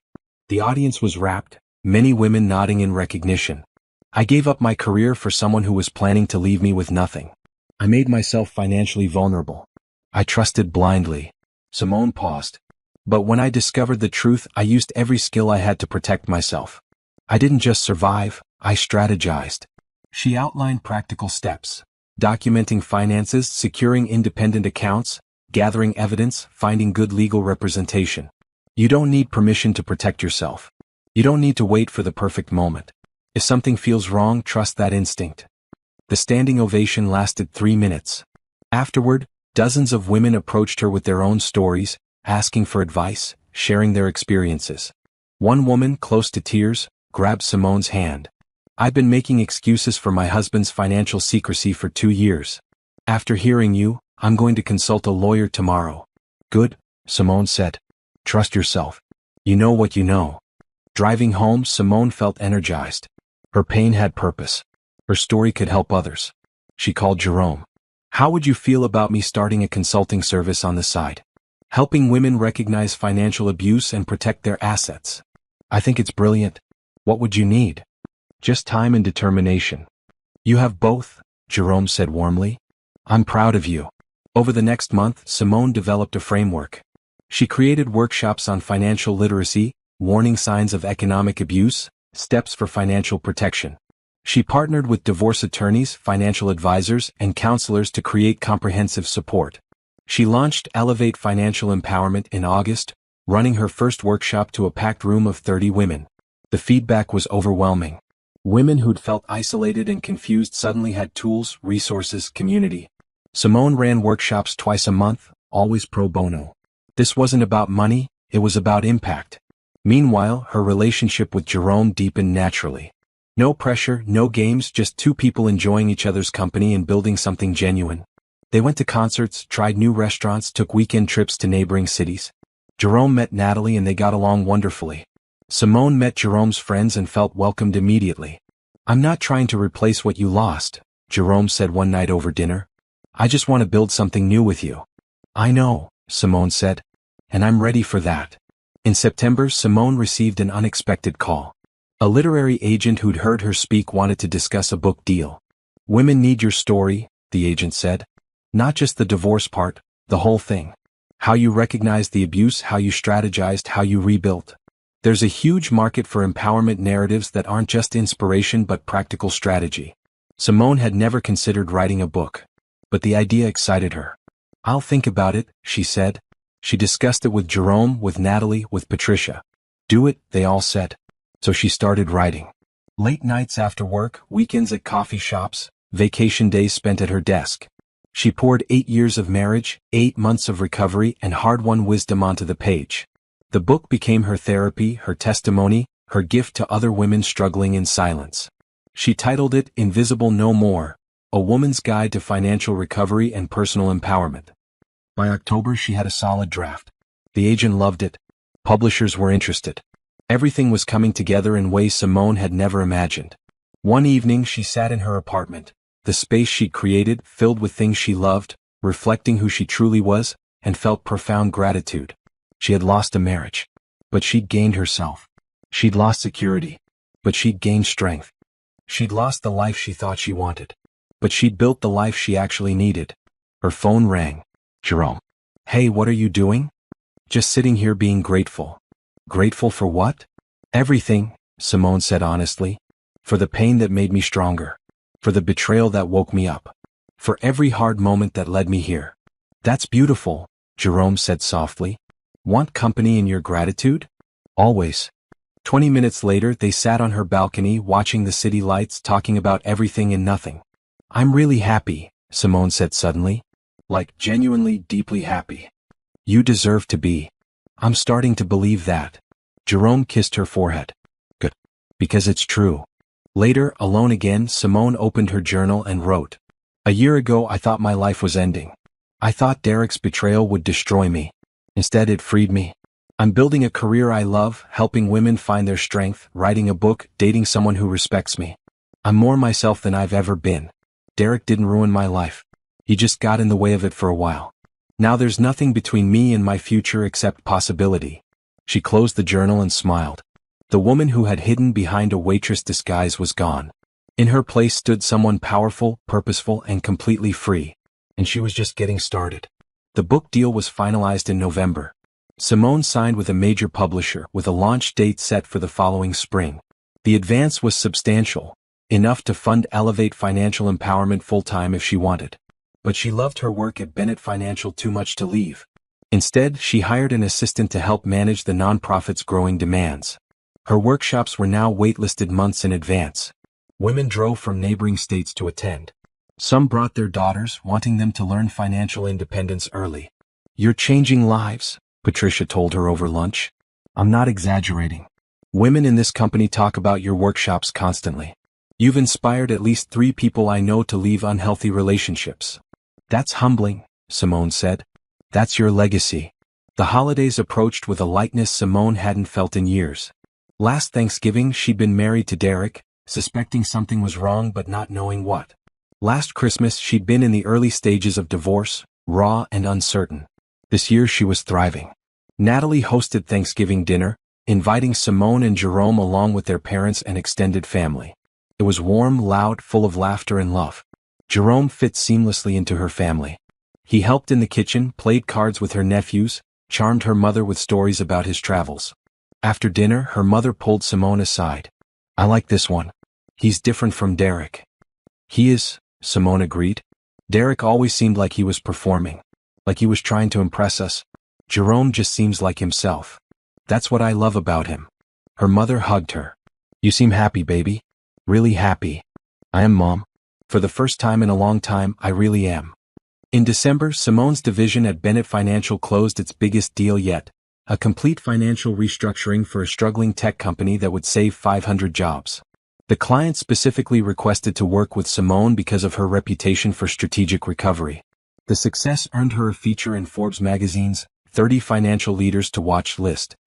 The audience was rapt, many women nodding in recognition. I gave up my career for someone who was planning to leave me with nothing. I made myself financially vulnerable. I trusted blindly. Simone paused. But when I discovered the truth, I used every skill I had to protect myself. I didn't just survive, I strategized. She outlined practical steps. Documenting finances, securing independent accounts, gathering evidence, finding good legal representation. You don't need permission to protect yourself. You don't need to wait for the perfect moment. If something feels wrong, trust that instinct. The standing ovation lasted 3 minutes. Afterward, dozens of women approached her with their own stories, asking for advice, sharing their experiences. One woman, close to tears, grabbed Simone's hand. I've been making excuses for my husband's financial secrecy for 2 years. After hearing you, I'm going to consult a lawyer tomorrow. Good, Simone said. Trust yourself. You know what you know. Driving home, Simone felt energized. Her pain had purpose. Her story could help others. She called Jerome. How would you feel about me starting a consulting service on the side? Helping women recognize financial abuse and protect their assets. I think it's brilliant. What would you need? Just time and determination. You have both, Jerome said warmly. I'm proud of you. Over the next month, Simone developed a framework. She created workshops on financial literacy, warning signs of economic abuse, steps for financial protection. She partnered with divorce attorneys, financial advisors, and counselors to create comprehensive support. She launched Elevate Financial Empowerment in August, running her first workshop to a packed room of 30 women. The feedback was overwhelming. Women who'd felt isolated and confused suddenly had tools, resources, community. Simone ran workshops twice a month, always pro bono. This wasn't about money, it was about impact. Meanwhile, her relationship with Jerome deepened naturally. No pressure, no games, just two people enjoying each other's company and building something genuine. They went to concerts, tried new restaurants, took weekend trips to neighboring cities. Jerome met Natalie and they got along wonderfully. Simone met Jerome's friends and felt welcomed immediately. I'm not trying to replace what you lost, Jerome said one night over dinner. I just want to build something new with you. I know, Simone said. And I'm ready for that. In September, Simone received an unexpected call. A literary agent who'd heard her speak wanted to discuss a book deal. Women need your story, the agent said. Not just the divorce part, the whole thing. How you recognized the abuse, how you strategized, how you rebuilt. There's a huge market for empowerment narratives that aren't just inspiration but practical strategy. Simone had never considered writing a book. But the idea excited her. I'll think about it, she said. She discussed it with Jerome, with Natalie, with Patricia. Do it, they all said. So she started writing. Late nights after work, weekends at coffee shops, vacation days spent at her desk. She poured 8 years of marriage, 8 months of recovery, and hard-won wisdom onto the page. The book became her therapy, her testimony, her gift to other women struggling in silence. She titled it Invisible No More, A Woman's Guide to Financial Recovery and Personal Empowerment. By October, she had a solid draft. The agent loved it. Publishers were interested. Everything was coming together in ways Simone had never imagined. One evening, she sat in her apartment, the space she'd created, filled with things she loved, reflecting who she truly was, and felt profound gratitude. She had lost a marriage, but she'd gained herself. She'd lost security, but she'd gained strength. She'd lost the life she thought she wanted, but she'd built the life she actually needed. Her phone rang. Jerome. Hey, what are you doing? Just sitting here being grateful. Grateful for what? Everything, Simone said honestly. For the pain that made me stronger. For the betrayal that woke me up. For every hard moment that led me here. That's beautiful, Jerome said softly. Want company in your gratitude? Always. 20 minutes later they sat on her balcony watching the city lights talking about everything and nothing. I'm really happy, Simone said suddenly. Like genuinely deeply happy. You deserve to be. I'm starting to believe that. Jerome kissed her forehead. Good. Because it's true. Later, alone again, Simone opened her journal and wrote. A year ago I thought my life was ending. I thought Derek's betrayal would destroy me. Instead it freed me. I'm building a career I love, helping women find their strength, writing a book, dating someone who respects me. I'm more myself than I've ever been. Derek didn't ruin my life. He just got in the way of it for a while. Now there's nothing between me and my future except possibility. She closed the journal and smiled. The woman who had hidden behind a waitress disguise was gone. In her place stood someone powerful, purposeful, and completely free. And she was just getting started. The book deal was finalized in November. Simone signed with a major publisher with a launch date set for the following spring. The advance was substantial, enough to fund Elevate Financial Empowerment full-time if she wanted. But she loved her work at Bennett Financial too much to leave. Instead, she hired an assistant to help manage the nonprofit's growing demands. Her workshops were now waitlisted months in advance. Women drove from neighboring states to attend. Some brought their daughters, wanting them to learn financial independence early. You're changing lives, Patricia told her over lunch. I'm not exaggerating. Women in this company talk about your workshops constantly. You've inspired at least 3 people I know to leave unhealthy relationships. That's humbling, Simone said. That's your legacy. The holidays approached with a lightness Simone hadn't felt in years. Last Thanksgiving she'd been married to Derek, suspecting something was wrong but not knowing what. Last Christmas she'd been in the early stages of divorce, raw and uncertain. This year she was thriving. Natalie hosted Thanksgiving dinner, inviting Simone and Jerome along with their parents and extended family. It was warm, loud, full of laughter and love. Jerome fit seamlessly into her family. He helped in the kitchen, played cards with her nephews, charmed her mother with stories about his travels. After dinner, her mother pulled Simone aside. I like this one. He's different from Derek. He is, Simone agreed. Derek always seemed like he was performing. Like he was trying to impress us. Jerome just seems like himself. That's what I love about him. Her mother hugged her. You seem happy, baby. Really happy. I am, Mom. For the first time in a long time, I really am. In December, Simone's division at Bennett Financial closed its biggest deal yet. A complete financial restructuring for a struggling tech company that would save 500 jobs. The client specifically requested to work with Simone because of her reputation for strategic recovery. The success earned her a feature in Forbes magazine's 30 Financial Leaders to Watch list.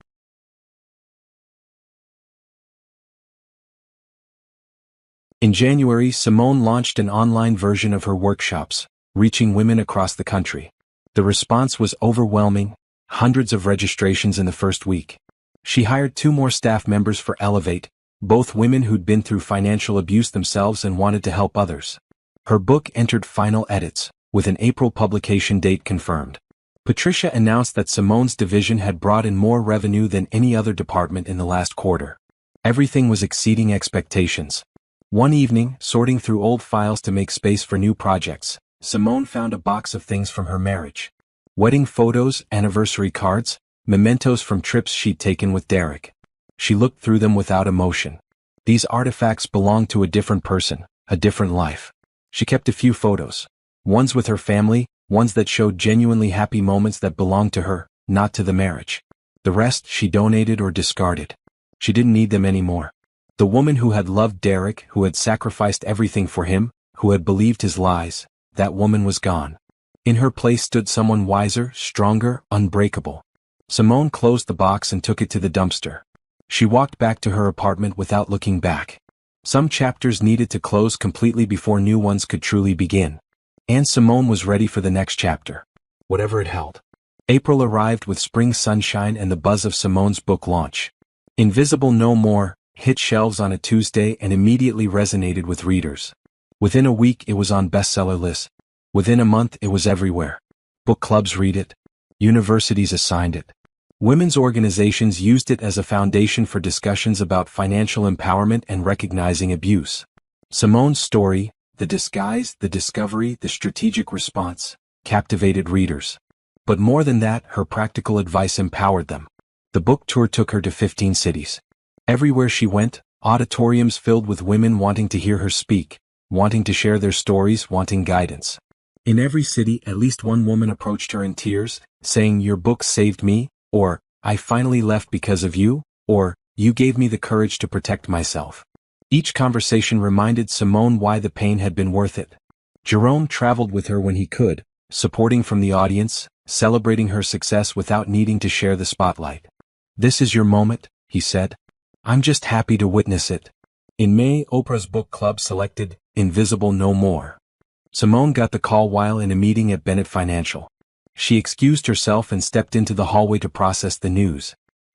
In January, Simone launched an online version of her workshops, reaching women across the country. The response was overwhelming, hundreds of registrations in the first week. She hired 2 more staff members for Elevate, both women who'd been through financial abuse themselves and wanted to help others. Her book entered final edits, with an April publication date confirmed. Patricia announced that Simone's division had brought in more revenue than any other department in the last quarter. Everything was exceeding expectations. One evening, sorting through old files to make space for new projects, Simone found a box of things from her marriage. Wedding photos, anniversary cards, mementos from trips she'd taken with Derek. She looked through them without emotion. These artifacts belonged to a different person, a different life. She kept a few photos. Ones with her family, ones that showed genuinely happy moments that belonged to her, not to the marriage. The rest she donated or discarded. She didn't need them anymore. The woman who had loved Derek, who had sacrificed everything for him, who had believed his lies, that woman was gone. In her place stood someone wiser, stronger, unbreakable. Simone closed the box and took it to the dumpster. She walked back to her apartment without looking back. Some chapters needed to close completely before new ones could truly begin. And Simone was ready for the next chapter, whatever it held. April arrived with spring sunshine and the buzz of Simone's book launch. Invisible No More hit shelves on a Tuesday and immediately resonated with readers. Within a week it was on bestseller lists. Within a month it was everywhere. Book clubs read it. Universities assigned it. Women's organizations used it as a foundation for discussions about financial empowerment and recognizing abuse. Simone's story, the disguise, the discovery, the strategic response, captivated readers. But more than that, her practical advice empowered them. The book tour took her to 15 cities. Everywhere she went, auditoriums filled with women wanting to hear her speak, wanting to share their stories, wanting guidance. In every city, at least one woman approached her in tears, saying, "Your book saved me," or, "I finally left because of you," or, "You gave me the courage to protect myself." Each conversation reminded Simone why the pain had been worth it. Jerome traveled with her when he could, supporting from the audience, celebrating her success without needing to share the spotlight. "This is your moment," he said. "I'm just happy to witness it." In May, Oprah's book club selected Invisible No More. Simone got the call while in a meeting at Bennett Financial. She excused herself and stepped into the hallway to process the news.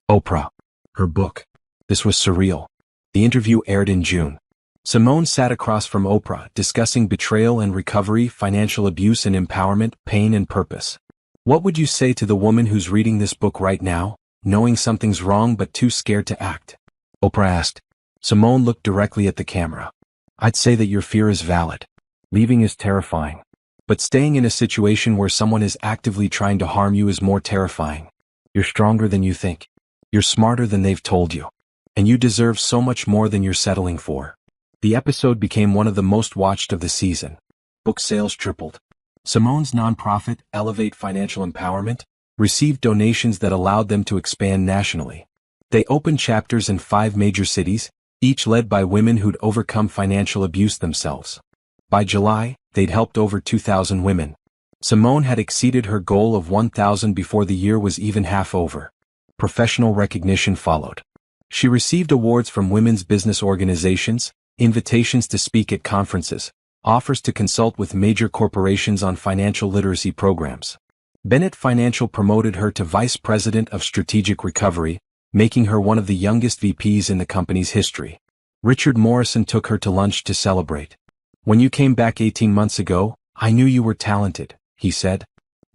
Oprah. Her book. This was surreal. The interview aired in June. Simone sat across from Oprah, discussing betrayal and recovery, financial abuse and empowerment, pain and purpose. "What would you say to the woman who's reading this book right now, knowing something's wrong but too scared to act?" Oprah asked. Simone looked directly at the camera. "I'd say that your fear is valid. Leaving is terrifying. But staying in a situation where someone is actively trying to harm you is more terrifying. You're stronger than you think. You're smarter than they've told you. And you deserve so much more than you're settling for." The episode became one of the most watched of the season. Book sales tripled. Simone's nonprofit, Elevate Financial Empowerment, received donations that allowed them to expand nationally. They opened chapters in 5 major cities, each led by women who'd overcome financial abuse themselves. By July, they'd helped over 2,000 women. Simone had exceeded her goal of 1,000 before the year was even half over. Professional recognition followed. She received awards from women's business organizations, invitations to speak at conferences, offers to consult with major corporations on financial literacy programs. Bennett Financial promoted her to Vice President of Strategic Recovery, making her one of the youngest VPs in the company's history. Richard Morrison took her to lunch to celebrate. "When you came back 18 months ago, I knew you were talented," he said.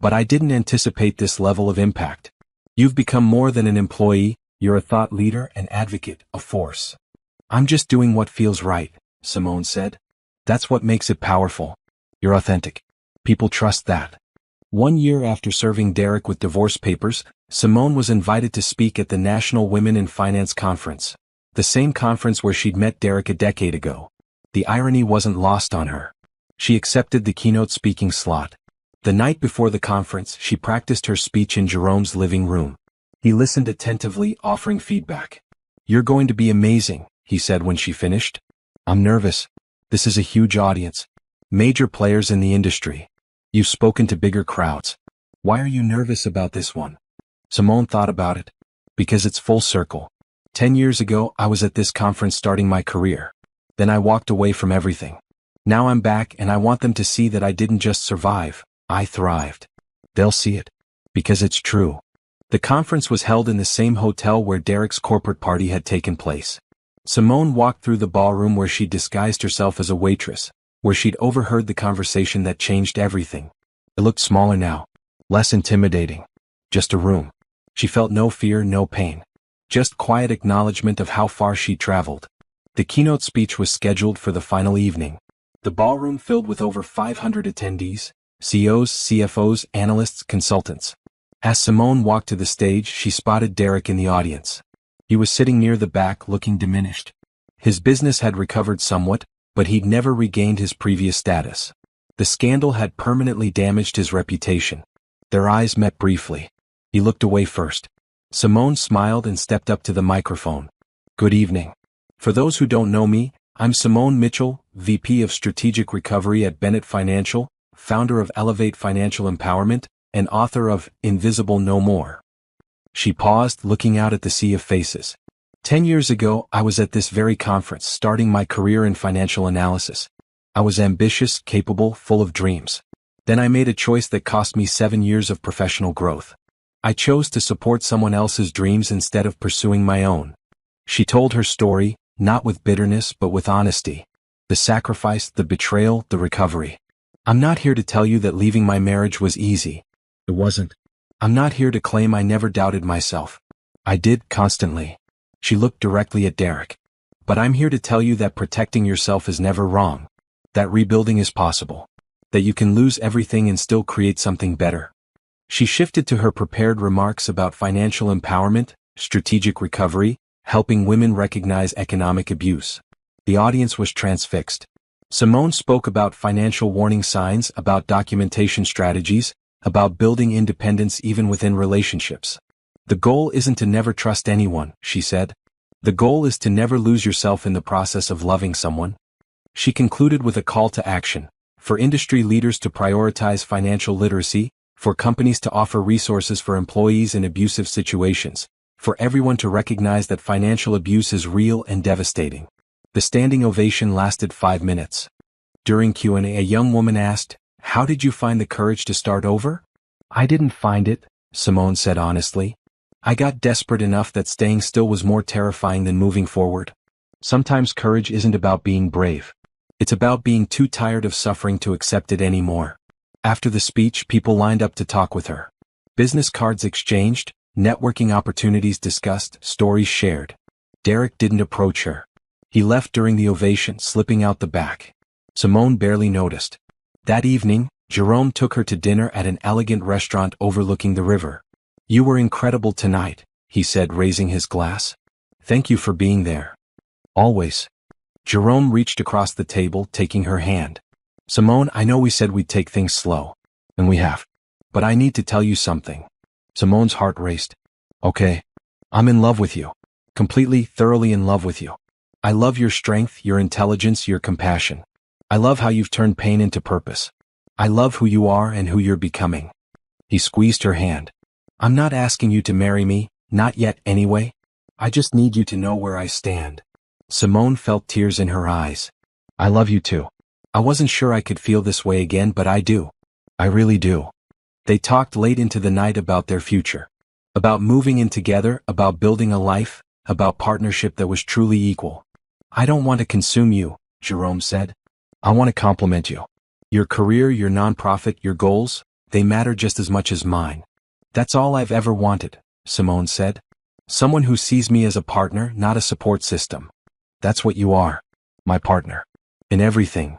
"But I didn't anticipate this level of impact. You've become more than an employee, you're a thought leader, an advocate, a force." "I'm just doing what feels right," Simone said. "That's what makes it powerful. You're authentic. People trust that." 1 year after serving Derek with divorce papers, Simone was invited to speak at the National Women in Finance Conference, the same conference where she'd met Derek a decade ago. The irony wasn't lost on her. She accepted the keynote speaking slot. The night before the conference, she practiced her speech in Jerome's living room. He listened attentively, offering feedback. "You're going to be amazing," he said when she finished. "I'm nervous. This is a huge audience. Major players in the industry. You've spoken to bigger crowds. Why are you nervous about this one?" Simone thought about it. "Because it's full circle. 10 years ago, I was at this conference starting my career. Then I walked away from everything. Now I'm back and I want them to see that I didn't just survive, I thrived. They'll see it. Because it's true." The conference was held in the same hotel where Derek's corporate party had taken place. Simone walked through the ballroom where she'd disguised herself as a waitress, where she'd overheard the conversation that changed everything. It looked smaller now. Less intimidating. Just a room. She felt no fear, no pain. Just quiet acknowledgement of how far she'd traveled. The keynote speech was scheduled for the final evening. The ballroom filled with over 500 attendees, CEOs, CFOs, analysts, consultants. As Simone walked to the stage, she spotted Derek in the audience. He was sitting near the back, looking diminished. His business had recovered somewhat, but he'd never regained his previous status. The scandal had permanently damaged his reputation. Their eyes met briefly. He looked away first. Simone smiled and stepped up to the microphone. "Good evening. For those who don't know me, I'm Simone Mitchell, VP of Strategic Recovery at Bennett Financial, founder of Elevate Financial Empowerment, and author of Invisible No More." She paused, looking out at the sea of faces. 10 years ago, I was at this very conference, starting my career in financial analysis. I was ambitious, capable, full of dreams. Then I made a choice that cost me 7 years of professional growth. I chose to support someone else's dreams instead of pursuing my own. She told her story, not with bitterness but with honesty. The sacrifice, the betrayal, the recovery. "I'm not here to tell you that leaving my marriage was easy. It wasn't. I'm not here to claim I never doubted myself. I did, constantly." She looked directly at Derek. "But I'm here to tell you that protecting yourself is never wrong. That rebuilding is possible. That you can lose everything and still create something better. She shifted to her prepared remarks about financial empowerment, strategic recovery, helping women recognize economic abuse. The audience was transfixed. Simone spoke about financial warning signs, about documentation strategies, about building independence even within relationships. The goal isn't to never trust anyone, she said. The goal is to never lose yourself in the process of loving someone. She concluded with a call to action, for industry leaders to prioritize financial literacy, for companies to offer resources for employees in abusive situations, for everyone to recognize that financial abuse is real and devastating. The standing ovation lasted 5 minutes. During Q&A, a young woman asked, "How did you find the courage to start over?" "I didn't find it," Simone said honestly. "I got desperate enough that staying still was more terrifying than moving forward." Sometimes courage isn't about being brave. It's about being too tired of suffering to accept it anymore. After the speech, people lined up to talk with her. Business cards exchanged, networking opportunities discussed, stories shared. Derek didn't approach her. He left during the ovation, slipping out the back. Simone barely noticed. That evening, Jerome took her to dinner at an elegant restaurant overlooking the river. "You were incredible tonight," he said, raising his glass. "Thank you for being there." "Always." Jerome reached across the table, taking her hand. "Simone, I know we said we'd take things slow. And we have. But I need to tell you something." Simone's heart raced. "Okay. I'm in love with you. Completely, thoroughly in love with you. I love your strength, your intelligence, your compassion. I love how you've turned pain into purpose. I love who you are and who you're becoming." He squeezed her hand. "I'm not asking you to marry me, not yet anyway. I just need you to know where I stand." Simone felt tears in her eyes. "I love you too. I wasn't sure I could feel this way again, but I do. I really do." They talked late into the night about their future. About moving in together, about building a life, about partnership that was truly equal. "I don't want to consume you," Jerome said. "I want to complement you. Your career, your nonprofit, your goals, they matter just as much as mine." "That's all I've ever wanted," Simone said. "Someone who sees me as a partner, not a support system." "That's what you are. My partner. In everything."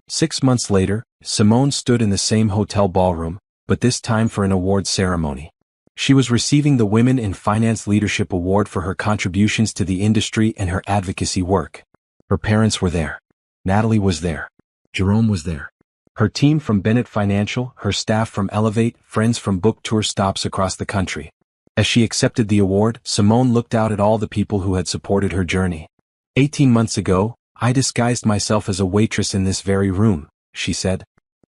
6 months later, Simone stood in the same hotel ballroom, but this time for an awards ceremony. She was receiving the Women in Finance Leadership Award for her contributions to the industry and her advocacy work. Her parents were there. Natalie was there. Jerome was there. Her team from Bennett Financial, her staff from Elevate, friends from book tour stops across the country. As she accepted the award, Simone looked out at all the people who had supported her journey. 18 months ago, I disguised myself as a waitress in this very room, she said.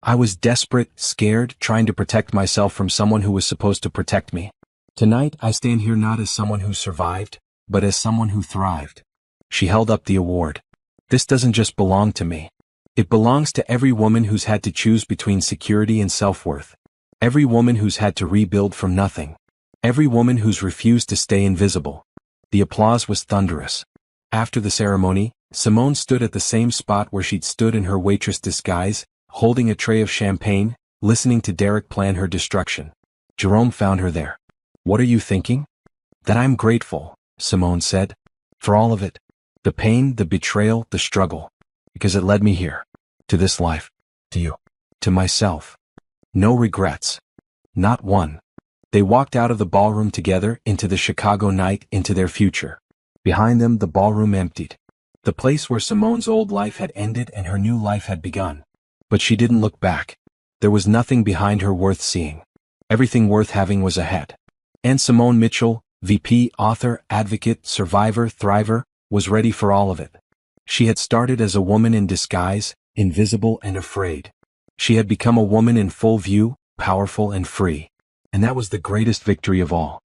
I was desperate, scared, trying to protect myself from someone who was supposed to protect me. Tonight, I stand here not as someone who survived, but as someone who thrived. She held up the award. This doesn't just belong to me. It belongs to every woman who's had to choose between security and self-worth. Every woman who's had to rebuild from nothing. Every woman who's refused to stay invisible. The applause was thunderous. After the ceremony, Simone stood at the same spot where she'd stood in her waitress disguise, holding a tray of champagne, listening to Derek plan her destruction. Jerome found her there. What are you thinking? That I'm grateful, Simone said. For all of it. The pain, the betrayal, the struggle. Because it led me here. To this life. To you. To myself. No regrets. Not one. They walked out of the ballroom together, into the Chicago night, into their future. Behind them, the ballroom emptied. The place where Simone's old life had ended and her new life had begun. But she didn't look back. There was nothing behind her worth seeing. Everything worth having was ahead. And Simone Mitchell, VP, author, advocate, survivor, thriver, was ready for all of it. She had started as a woman in disguise, invisible and afraid. She had become a woman in full view, powerful and free. And that was the greatest victory of all.